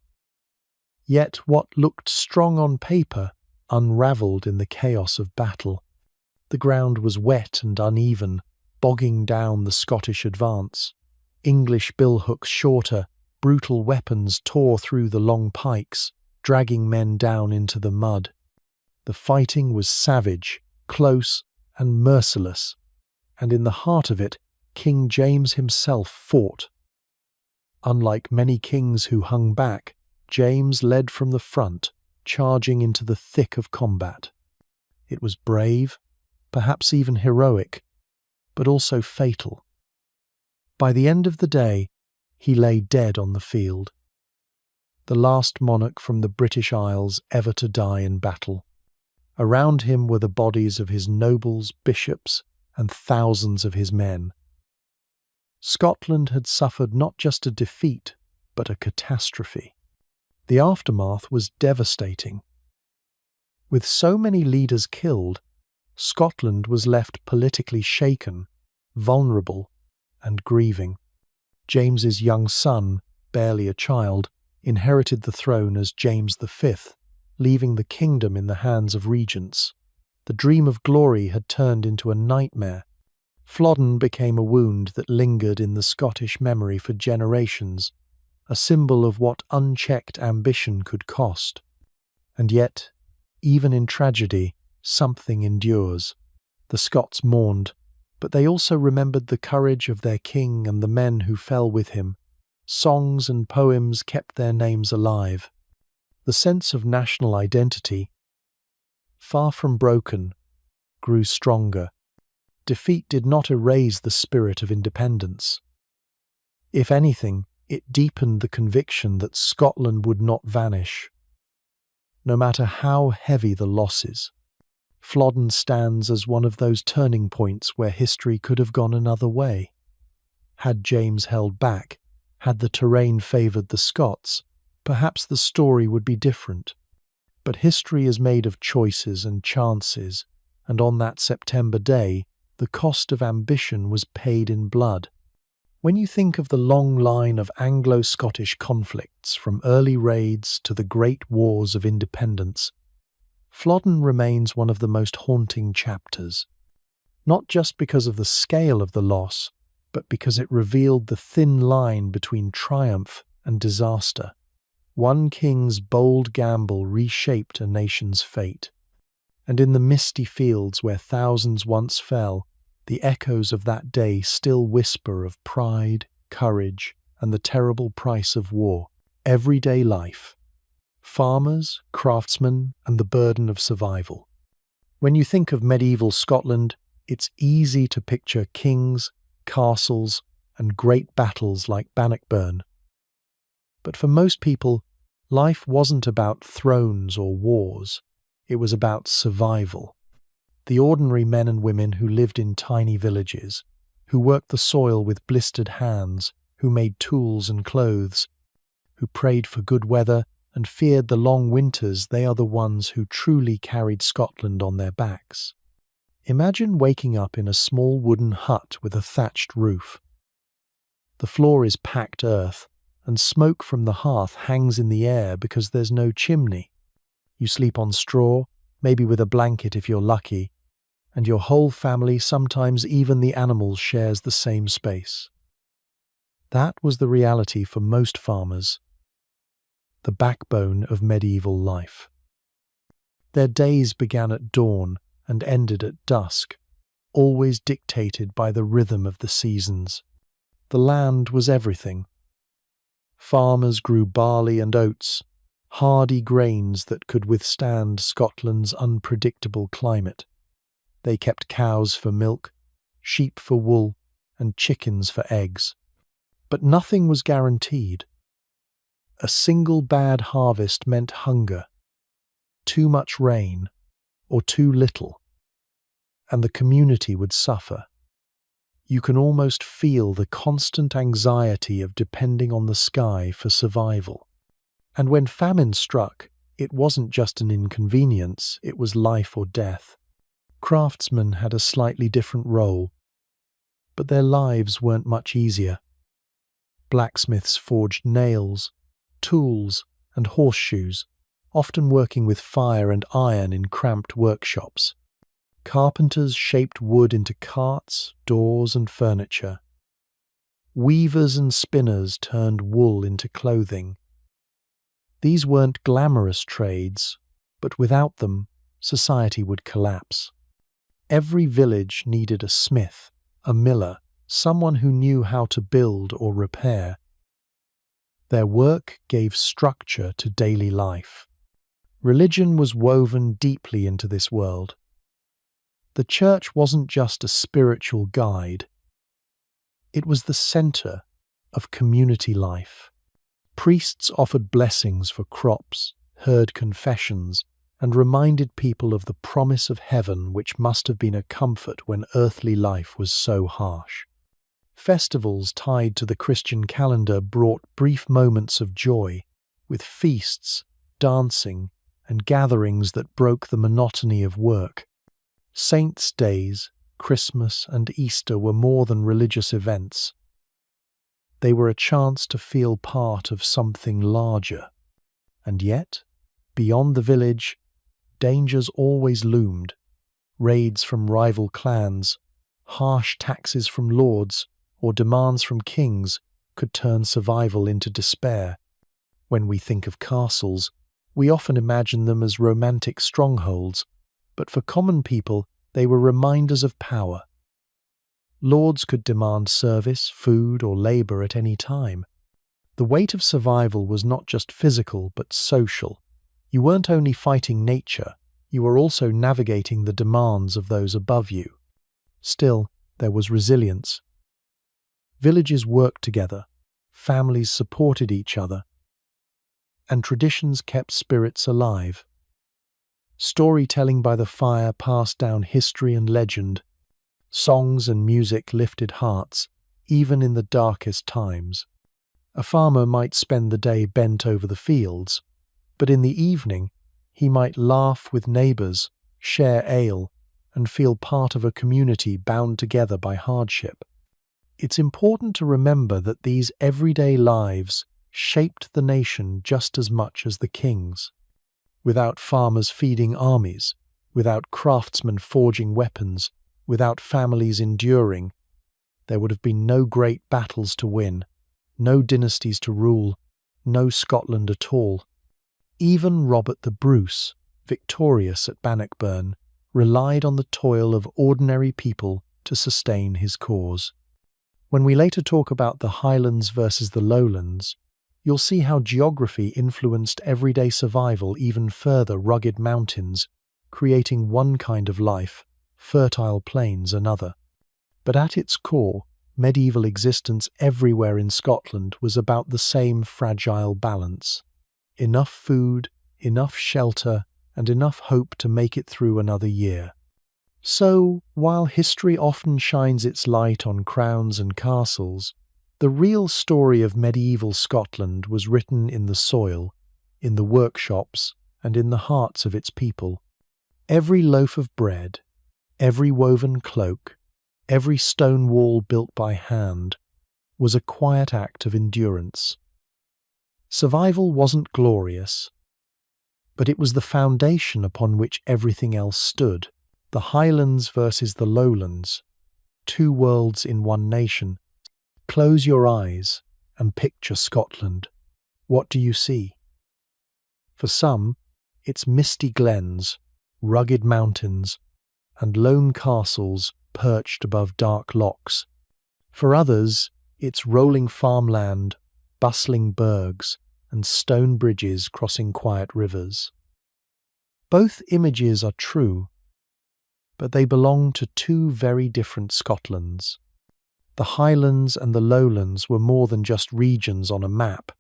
Yet what looked strong on paper unravelled in the chaos of battle. The ground was wet and uneven, bogging down the Scottish advance. English billhooks shorter, brutal weapons tore through the long pikes, dragging men down into the mud. The fighting was savage, close, and merciless, and in the heart of it, King James himself fought. Unlike many kings who hung back, James led from the front, charging into the thick of combat. It was brave, perhaps even heroic, but also fatal. By the end of the day, he lay dead on the field, the last monarch from the British Isles ever to die in battle. Around him were the bodies of his nobles, bishops, and thousands of his men. Scotland had suffered not just a defeat, but a catastrophe. The aftermath was devastating. With so many leaders killed, Scotland was left politically shaken, vulnerable, and grieving. James's young son, barely a child, inherited the throne as James V, leaving the kingdom in the hands of regents. The dream of glory had turned into a nightmare. Flodden became a wound that lingered in the Scottish memory for generations, a symbol of what unchecked ambition could cost. And yet, even in tragedy, something endures. The Scots mourned, but they also remembered the courage of their king and the men who fell with him. Songs and poems kept their names alive. The sense of national identity, far from broken, grew stronger. Defeat did not erase the spirit of independence. If anything, it deepened the conviction that Scotland would not vanish. No matter how heavy the losses, Flodden stands as one of those turning points where history could have gone another way. Had James held back, had the terrain favoured the Scots, perhaps the story would be different. But history is made of choices and chances, and on that September day, the cost of ambition was paid in blood. When you think of the long line of Anglo-Scottish conflicts from early raids to the great wars of independence, Flodden remains one of the most haunting chapters, not just because of the scale of the loss, but because it revealed the thin line between triumph and disaster. One king's bold gamble reshaped a nation's fate, and in the misty fields where thousands once fell, the echoes of that day still whisper of pride, courage, and the terrible price of war. Everyday life. Farmers, craftsmen, and the burden of survival. When you think of medieval Scotland, it's easy to picture kings, castles, and great battles like Bannockburn. But for most people, life wasn't about thrones or wars. It was about survival. The ordinary men and women who lived in tiny villages, who worked the soil with blistered hands, who made tools and clothes, who prayed for good weather and feared the long winters, they are the ones who truly carried Scotland on their backs. Imagine waking up in a small wooden hut with a thatched roof. The floor is packed earth, and smoke from the hearth hangs in the air because there's no chimney. You sleep on straw, maybe with a blanket if you're lucky, and your whole family, sometimes even the animals, shares the same space. That was the reality for most farmers, the backbone of medieval life. Their days began at dawn and ended at dusk, always dictated by the rhythm of the seasons. The land was everything. Farmers grew barley and oats, hardy grains that could withstand Scotland's unpredictable climate. They kept cows for milk, sheep for wool, and chickens for eggs. But nothing was guaranteed. A single bad harvest meant hunger, too much rain, or too little, and the community would suffer. You can almost feel the constant anxiety of depending on the sky for survival. And when famine struck, it wasn't just an inconvenience, it was life or death. Craftsmen had a slightly different role, but their lives weren't much easier. Blacksmiths forged nails, tools, and horseshoes, often working with fire and iron in cramped workshops. Carpenters shaped wood into carts, doors, and furniture. Weavers and spinners turned wool into clothing. These weren't glamorous trades, but without them, society would collapse. Every village needed a smith, a miller, someone who knew how to build or repair. Their work gave structure to daily life. Religion was woven deeply into this world. The church wasn't just a spiritual guide. It was the center of community life. Priests offered blessings for crops, heard confessions, and reminded people of the promise of heaven, which must have been a comfort when earthly life was so harsh. Festivals tied to the Christian calendar brought brief moments of joy, with feasts, dancing, and gatherings that broke the monotony of work. Saints' days, Christmas, and Easter were more than religious events. They were a chance to feel part of something larger. And yet, beyond the village, dangers always loomed. Raids from rival clans, harsh taxes from lords, or demands from kings could turn survival into despair. When we think of castles, we often imagine them as romantic strongholds, but for common people, they were reminders of power. Lords could demand service, food, or labor at any time. The weight of survival was not just physical, but social. You weren't only fighting nature, you were also navigating the demands of those above you. Still, there was resilience. Villages worked together, families supported each other, and traditions kept spirits alive. Storytelling by the fire passed down history and legend. Songs and music lifted hearts, even in the darkest times. A farmer might spend the day bent over the fields, but in the evening he might laugh with neighbours, share ale, and feel part of a community bound together by hardship. It's important to remember that these everyday lives shaped the nation just as much as the kings. Without farmers feeding armies, without craftsmen forging weapons, without families enduring, there would have been no great battles to win, no dynasties to rule, no Scotland at all. Even Robert the Bruce, victorious at Bannockburn, relied on the toil of ordinary people to sustain his cause. When we later talk about the Highlands versus the Lowlands, you'll see how geography influenced everyday survival even further. Rugged mountains, creating one kind of life, fertile plains another. But at its core, medieval existence everywhere in Scotland was about the same fragile balance. Enough food, enough shelter, and enough hope to make it through another year. So, while history often shines its light on crowns and castles, the real story of medieval Scotland was written in the soil, in the workshops, and in the hearts of its people. Every loaf of bread, every woven cloak, every stone wall built by hand, was a quiet act of endurance. Survival wasn't glorious, but it was the foundation upon which everything else stood. The Highlands versus the Lowlands, two worlds in one nation. Close your eyes and picture Scotland. What do you see? For some, it's misty glens, rugged mountains, and lone castles perched above dark lochs. For others, it's rolling farmland, bustling burghs, and stone bridges crossing quiet rivers. Both images are true, but they belong to two very different Scotlands. The Highlands and the Lowlands were more than just regions on a map.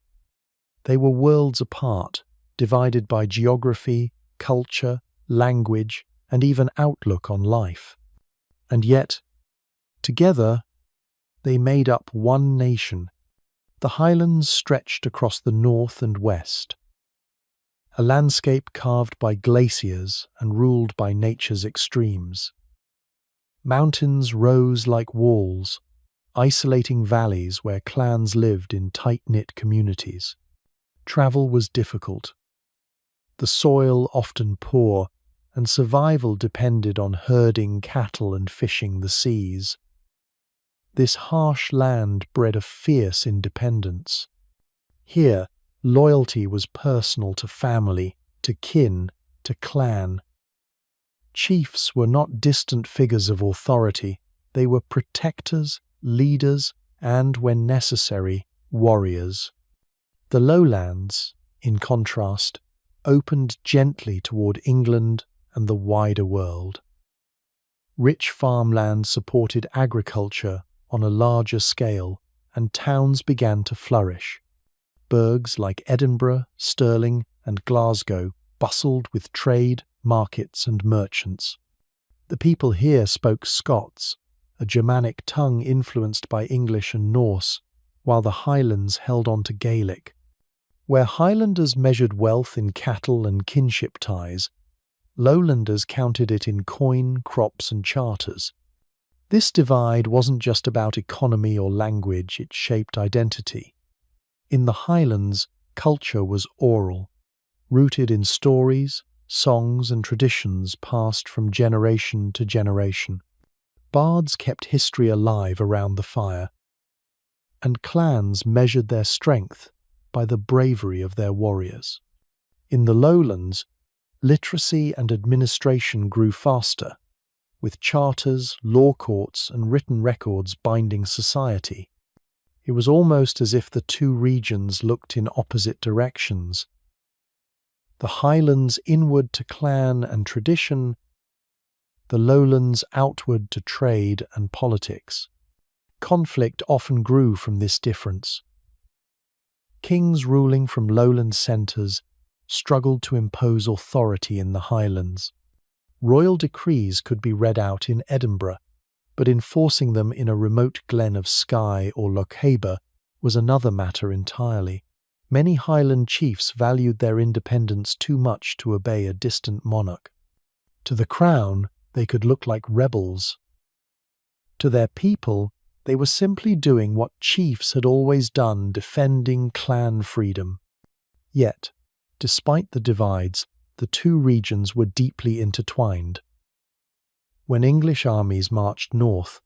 They were worlds apart, divided by geography, culture, language, and even outlook on life. And yet, together, They made up one nation. The Highlands stretched across the north and west, a landscape carved by glaciers and ruled by nature's extremes. Mountains rose like walls, isolating valleys where clans lived in tight-knit communities. Travel was difficult. The soil often poor, and survival depended on herding cattle and fishing the seas. This harsh land bred a fierce independence. Here, loyalty was personal to family, to kin, to clan. Chiefs were not distant figures of authority. They were protectors, leaders, and, when necessary, warriors. The Lowlands, in contrast, opened gently toward England and the wider world. Rich farmland supported agriculture on a larger scale, and towns began to flourish. Burghs like Edinburgh, Stirling, and Glasgow bustled with trade, markets, and merchants. The people here spoke Scots, a Germanic tongue influenced by English and Norse, while the Highlands held on to Gaelic. Where Highlanders measured wealth in cattle and kinship ties, Lowlanders counted it in coin, crops, and charters. This divide wasn't just about economy or language, it shaped identity. In the Highlands, culture was oral, rooted in stories, songs, and traditions passed from generation to generation. Bards kept history alive around the fire, and clans measured their strength by the bravery of their warriors. In the Lowlands, literacy and administration grew faster, with charters, law courts, and written records binding society. It was almost as if the two regions looked in opposite directions. The Highlands inward to clan and tradition, the Lowlands outward to trade and politics. Conflict often grew from this difference. Kings ruling from lowland centres struggled to impose authority in the Highlands. Royal decrees could be read out in Edinburgh, but enforcing them in a remote glen of Skye or Lochaber was another matter entirely. Many Highland chiefs valued their independence too much to obey a distant monarch. To the crown, they could look like rebels. To their people, they were simply doing what chiefs had always done, defending clan freedom. Yet, despite the divides, the two regions were deeply intertwined. When English armies marched north,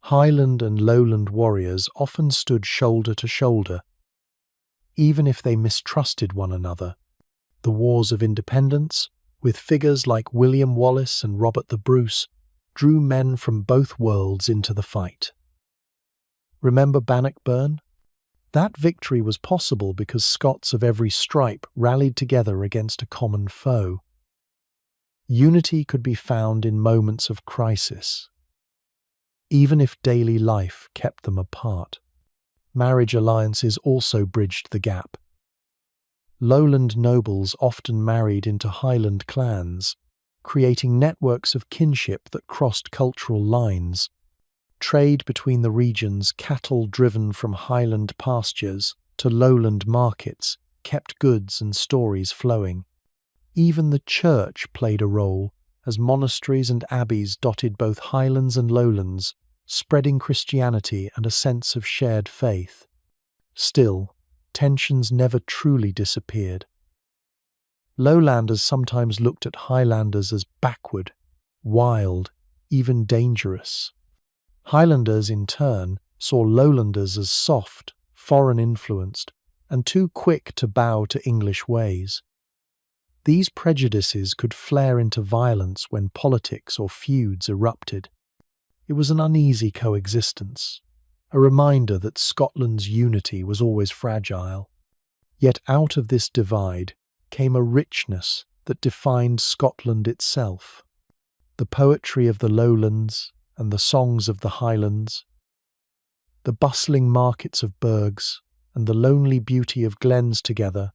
Highland and Lowland warriors often stood shoulder to shoulder, even if they mistrusted one another. The wars of independence, with figures like William Wallace and Robert the Bruce, drew men from both worlds into the fight. Remember Bannockburn? That victory was possible because Scots of every stripe rallied together against a common foe. Unity could be found in moments of crisis, even if daily life kept them apart. Marriage alliances also bridged the gap. Lowland nobles often married into Highland clans, creating networks of kinship that crossed cultural lines. Trade between the regions, cattle driven from Highland pastures to Lowland markets, kept goods and stories flowing. Even the church played a role, as monasteries and abbeys dotted both Highlands and Lowlands, spreading Christianity and a sense of shared faith. Still, tensions never truly disappeared. Lowlanders sometimes looked at Highlanders as backward, wild, even dangerous. Highlanders, in turn, saw Lowlanders as soft, foreign-influenced, and too quick to bow to English ways. These prejudices could flare into violence when politics or feuds erupted. It was an uneasy coexistence, a reminder that Scotland's unity was always fragile. Yet out of this divide came a richness that defined Scotland itself. The poetry of the Lowlands and the songs of the Highlands, the bustling markets of burghs and the lonely beauty of glens together,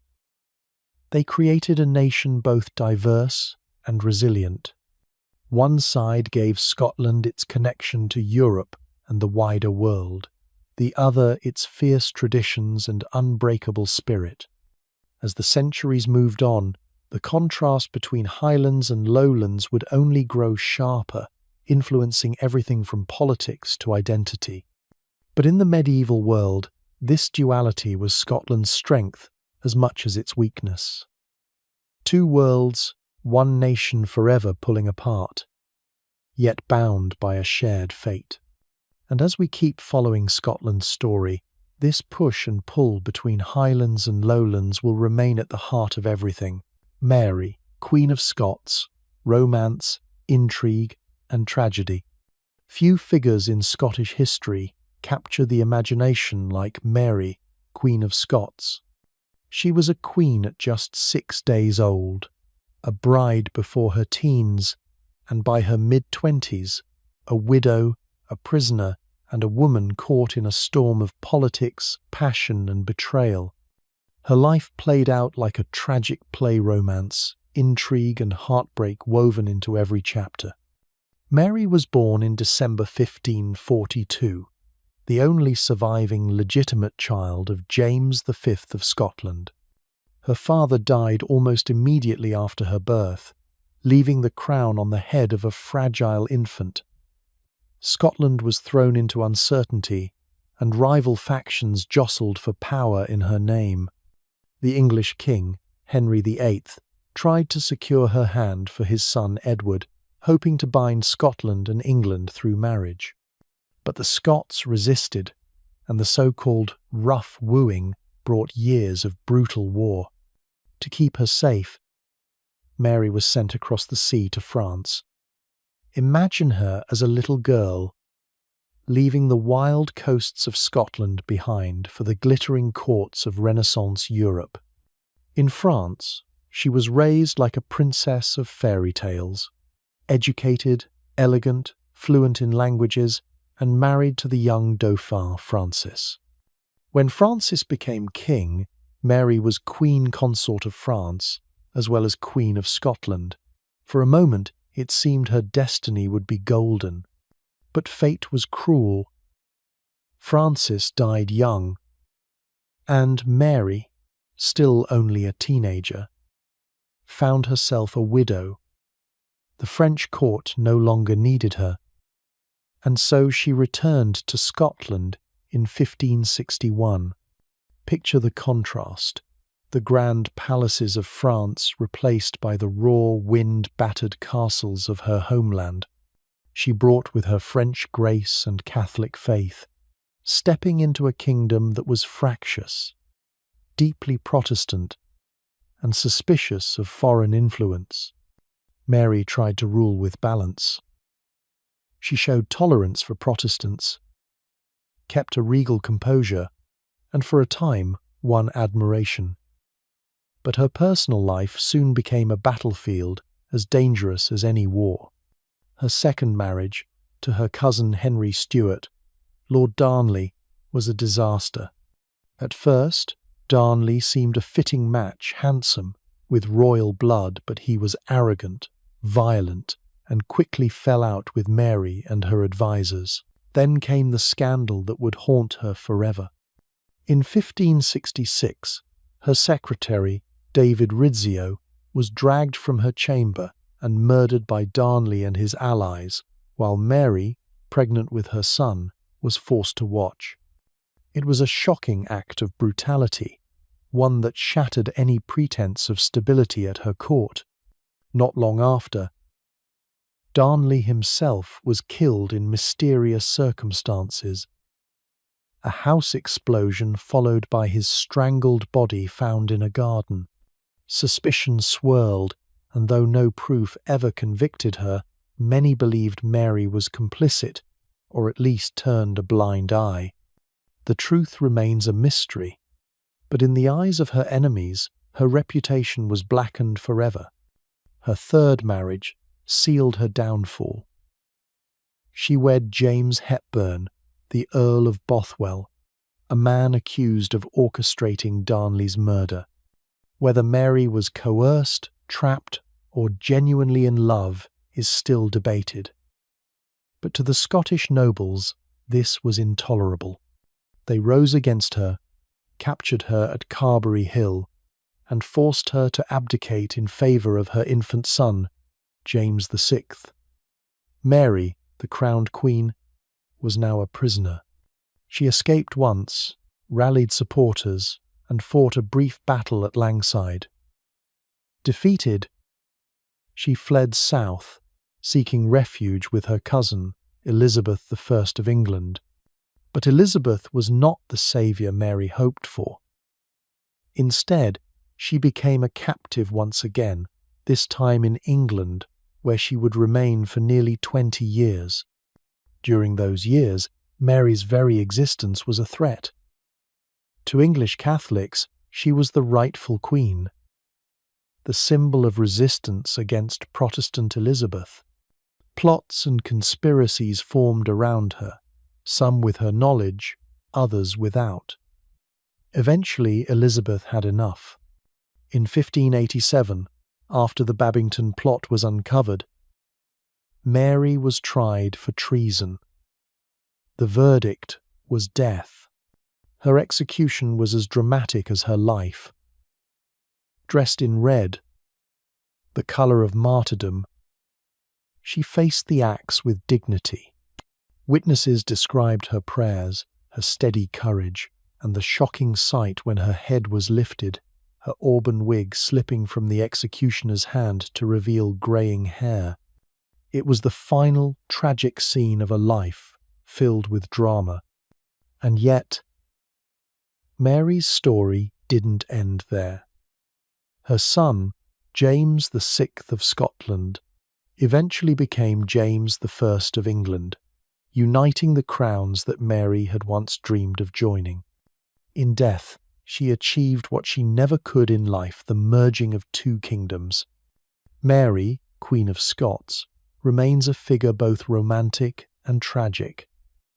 they created a nation both diverse and resilient. One side gave Scotland its connection to Europe and the wider world, the other its fierce traditions and unbreakable spirit. As the centuries moved on, the contrast between Highlands and Lowlands would only grow sharper, influencing everything from politics to identity. But in the medieval world, this duality was Scotland's strength as much as its weakness. Two worlds, one nation forever pulling apart, yet bound by a shared fate. And as we keep following Scotland's story, this push and pull between Highlands and Lowlands will remain at the heart of everything. Mary, Queen of Scots, romance, intrigue, and tragedy. Few figures in Scottish history capture the imagination like Mary, Queen of Scots. She was a queen at just 6 days old, a bride before her teens, and by her mid-20s, a widow, a prisoner, and a woman caught in a storm of politics, passion, and betrayal. Her life played out like a tragic play romance, intrigue and heartbreak woven into every chapter. Mary was born in December 1542, the only surviving legitimate child of James V of Scotland. Her father died almost immediately after her birth, leaving the crown on the head of a fragile infant. Scotland was thrown into uncertainty, and rival factions jostled for power in her name. The English king, Henry VIII, tried to secure her hand for his son Edward, hoping to bind Scotland and England through marriage. But the Scots resisted, and the so-called rough wooing brought years of brutal war. To keep her safe, Mary was sent across the sea to France. Imagine her as a little girl, leaving the wild coasts of Scotland behind for the glittering courts of Renaissance Europe. In France, she was raised like a princess of fairy tales, educated, elegant, fluent in languages, and married to the young Dauphin Francis. When Francis became king, Mary was Queen Consort of France, as well as Queen of Scotland. For a moment, it seemed her destiny would be golden. But fate was cruel. Francis died young, and Mary, still only a teenager, found herself a widow. The French court no longer needed her, and so she returned to Scotland in 1561. Picture the contrast. The grand palaces of France replaced by the raw, wind-battered castles of her homeland. She brought with her French grace and Catholic faith, stepping into a kingdom that was fractious, deeply Protestant, and suspicious of foreign influence. Mary tried to rule with balance. She showed tolerance for Protestants, kept a regal composure, and for a time won admiration. But her personal life soon became a battlefield as dangerous as any war. Her second marriage, to her cousin Henry Stewart, Lord Darnley, was a disaster. At first, Darnley seemed a fitting match, handsome, with royal blood, but he was arrogant, violent, and quickly fell out with Mary and her advisers. Then came the scandal that would haunt her forever. In 1566, her secretary, David Rizzio, was dragged from her chamber and murdered by Darnley and his allies, while Mary, pregnant with her son, was forced to watch. It was a shocking act of brutality, one that shattered any pretense of stability at her court. Not long after, Darnley himself was killed in mysterious circumstances. A house explosion followed by his strangled body found in a garden. Suspicion swirled, and though no proof ever convicted her, many believed Mary was complicit, or at least turned a blind eye. The truth remains a mystery, but in the eyes of her enemies, her reputation was blackened forever. Her third marriage sealed her downfall. She wed James Hepburn, the Earl of Bothwell, a man accused of orchestrating Darnley's murder. Whether Mary was coerced, trapped, or genuinely in love is still debated. But to the Scottish nobles, This was intolerable. They rose against her, captured her at Carberry Hill, and forced her to abdicate in favour of her infant son, James VI. Mary, the crowned queen, was now a prisoner. She escaped once, rallied supporters, and fought a brief battle at Langside. Defeated, she fled south, seeking refuge with her cousin, Elizabeth I of England. But Elizabeth was not the saviour Mary hoped for. Instead, she became a captive once again, this time in England, where she would remain for nearly 20 years. During those years, Mary's very existence was a threat. To English Catholics, she was the rightful queen, the symbol of resistance against Protestant Elizabeth. Plots and conspiracies formed around her, some with her knowledge, others without. Eventually, Elizabeth had enough. In 1587, after the Babington plot was uncovered, Mary was tried for treason. The verdict was death. Her execution was as dramatic as her life. Dressed in red, the colour of martyrdom, she faced the axe with dignity. Witnesses described her prayers, her steady courage, and the shocking sight when her head was lifted, her auburn wig slipping from the executioner's hand to reveal greying hair. It was the final, tragic scene of a life filled with drama. And yet, Mary's story didn't end there. Her son, James VI of Scotland, eventually became James I of England, uniting the crowns that Mary had once dreamed of joining. In death, she achieved what she never could in life, the merging of two kingdoms. Mary, Queen of Scots, remains a figure both romantic and tragic.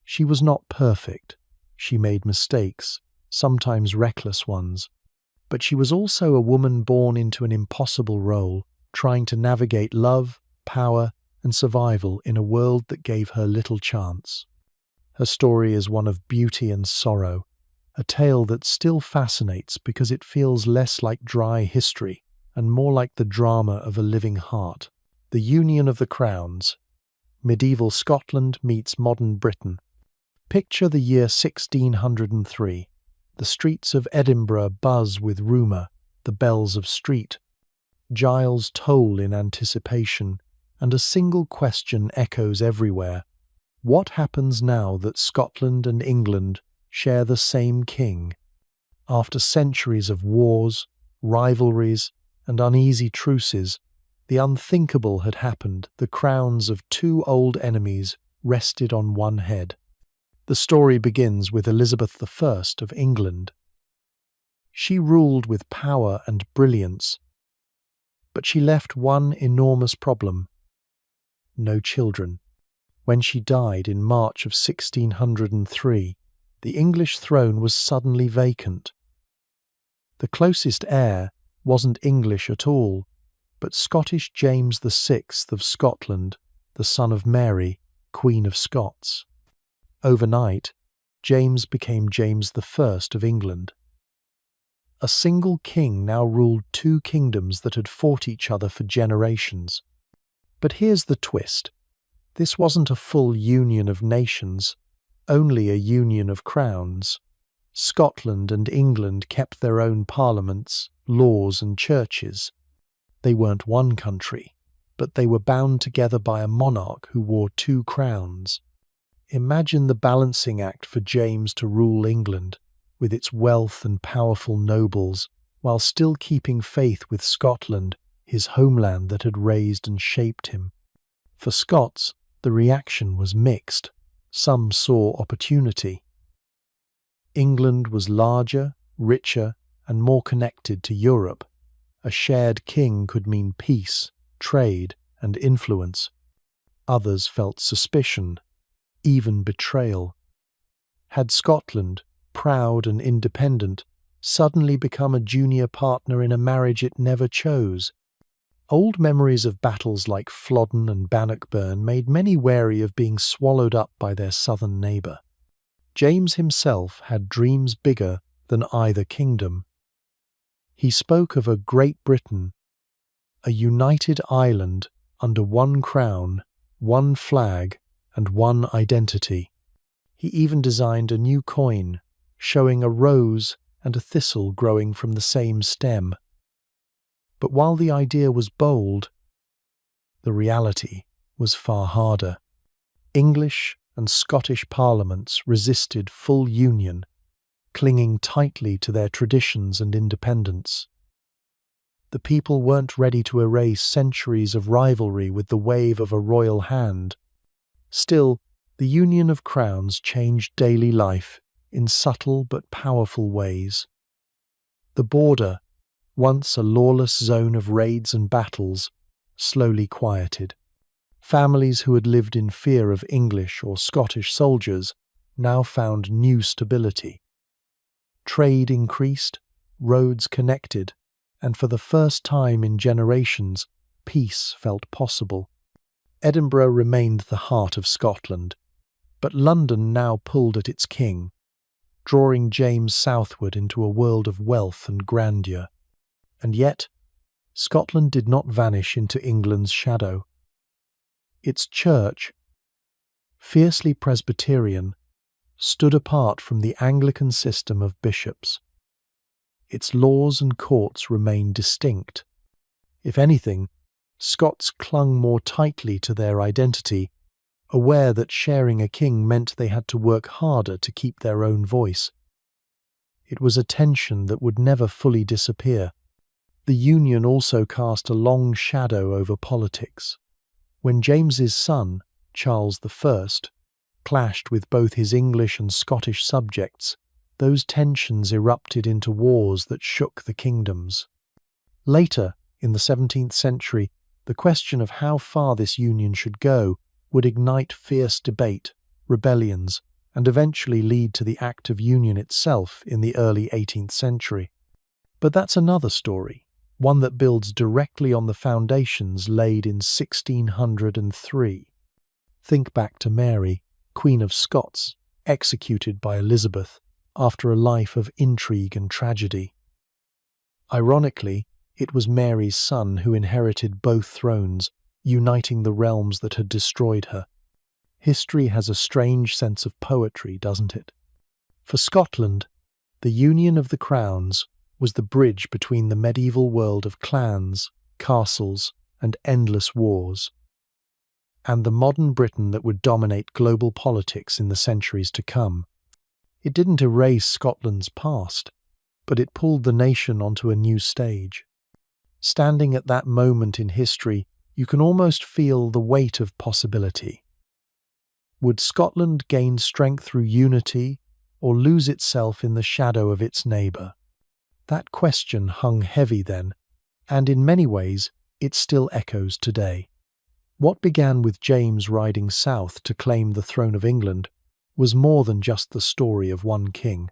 She was not perfect. She made mistakes, sometimes reckless ones. But she was also a woman born into an impossible role, trying to navigate love, power, and survival in a world that gave her little chance. Her story is one of beauty and sorrow, a tale that still fascinates because it feels less like dry history and more like the drama of a living heart. The Union of the Crowns. Medieval Scotland meets modern Britain. Picture the year 1603. The streets of Edinburgh buzz with rumour, the bells of street. Giles toll in anticipation, and a single question echoes everywhere. What happens now that Scotland and England share the same king? After centuries of wars, rivalries, and uneasy truces, the unthinkable had happened. The crowns of two old enemies rested on one head. The story begins with Elizabeth I of England. She ruled with power and brilliance, but she left one enormous problem: no children. When she died in March of 1603, the English throne was suddenly vacant. The closest heir wasn't English at all, but Scottish James VI of Scotland, the son of Mary, Queen of Scots. Overnight, James became James I of England. A single king now ruled two kingdoms that had fought each other for generations. But here's the twist. This wasn't a full union of nations, only a union of crowns. Scotland and England kept their own parliaments, laws and churches. They weren't one country, but they were bound together by a monarch who wore two crowns. Imagine the balancing act for James to rule England, with its wealth and powerful nobles, while still keeping faith with Scotland, his homeland that had raised and shaped him. For Scots, the reaction was mixed. Some saw opportunity. England was larger, richer, and more connected to Europe. A shared king could mean peace, trade, and influence. Others felt suspicion, even betrayal. Had Scotland, proud and independent, suddenly become a junior partner in a marriage it never chose? Old memories of battles like Flodden and Bannockburn made many wary of being swallowed up by their southern neighbour. James himself had dreams bigger than either kingdom. He spoke of a Great Britain, a united Ireland under one crown, one flag, and one identity. He even designed a new coin, showing a rose and a thistle growing from the same stem. But while the idea was bold, the reality was far harder. English and Scottish parliaments resisted full union, clinging tightly to their traditions and independence. The people weren't ready to erase centuries of rivalry with the wave of a royal hand. Still, the union of crowns changed daily life in subtle but powerful ways. The border, once a lawless zone of raids and battles, slowly quieted. Families who had lived in fear of English or Scottish soldiers now found new stability. Trade increased, roads connected, and for the first time in generations, peace felt possible. Edinburgh remained the heart of Scotland, but London now pulled at its king, drawing James southward into a world of wealth and grandeur. And yet, Scotland did not vanish into England's shadow. Its church, fiercely Presbyterian, stood apart from the Anglican system of bishops. Its laws and courts remained distinct. If anything, Scots clung more tightly to their identity, aware that sharing a king meant they had to work harder to keep their own voice. It was a tension that would never fully disappear. The union also cast a long shadow over politics. When James's son, Charles I, clashed with both his English and Scottish subjects, those tensions erupted into wars that shook the kingdoms. Later, in the 17th century, the question of how far this union should go would ignite fierce debate, rebellions, and eventually lead to the Act of Union itself in the early 18th century. But that's another story, one that builds directly on the foundations laid in 1603. Think back to Mary, Queen of Scots, executed by Elizabeth after a life of intrigue and tragedy. Ironically, it was Mary's son who inherited both thrones, uniting the realms that had destroyed her. History has a strange sense of poetry, doesn't it? For Scotland, the union of the crowns was the bridge between the medieval world of clans, castles, and endless wars, and the modern Britain that would dominate global politics in the centuries to come. It didn't erase Scotland's past, but it pulled the nation onto a new stage. Standing at that moment in history, you can almost feel the weight of possibility. Would Scotland gain strength through unity, or lose itself in the shadow of its neighbour? That question hung heavy then, and in many ways it still echoes today. What began with James riding south to claim the throne of England was more than just the story of one king.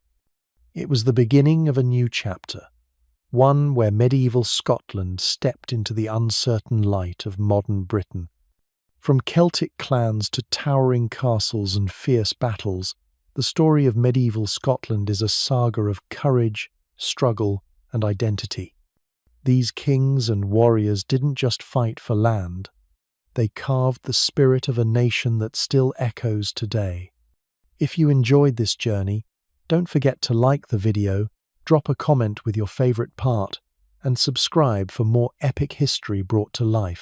It was the beginning of a new chapter, one where medieval Scotland stepped into the uncertain light of modern Britain. From Celtic clans to towering castles and fierce battles, the story of medieval Scotland is a saga of courage, struggle, and identity. These kings and warriors didn't just fight for land. They carved the spirit of a nation that still echoes today. If you enjoyed this journey, don't forget to like the video, drop a comment with your favourite part, and subscribe for more epic history brought to life.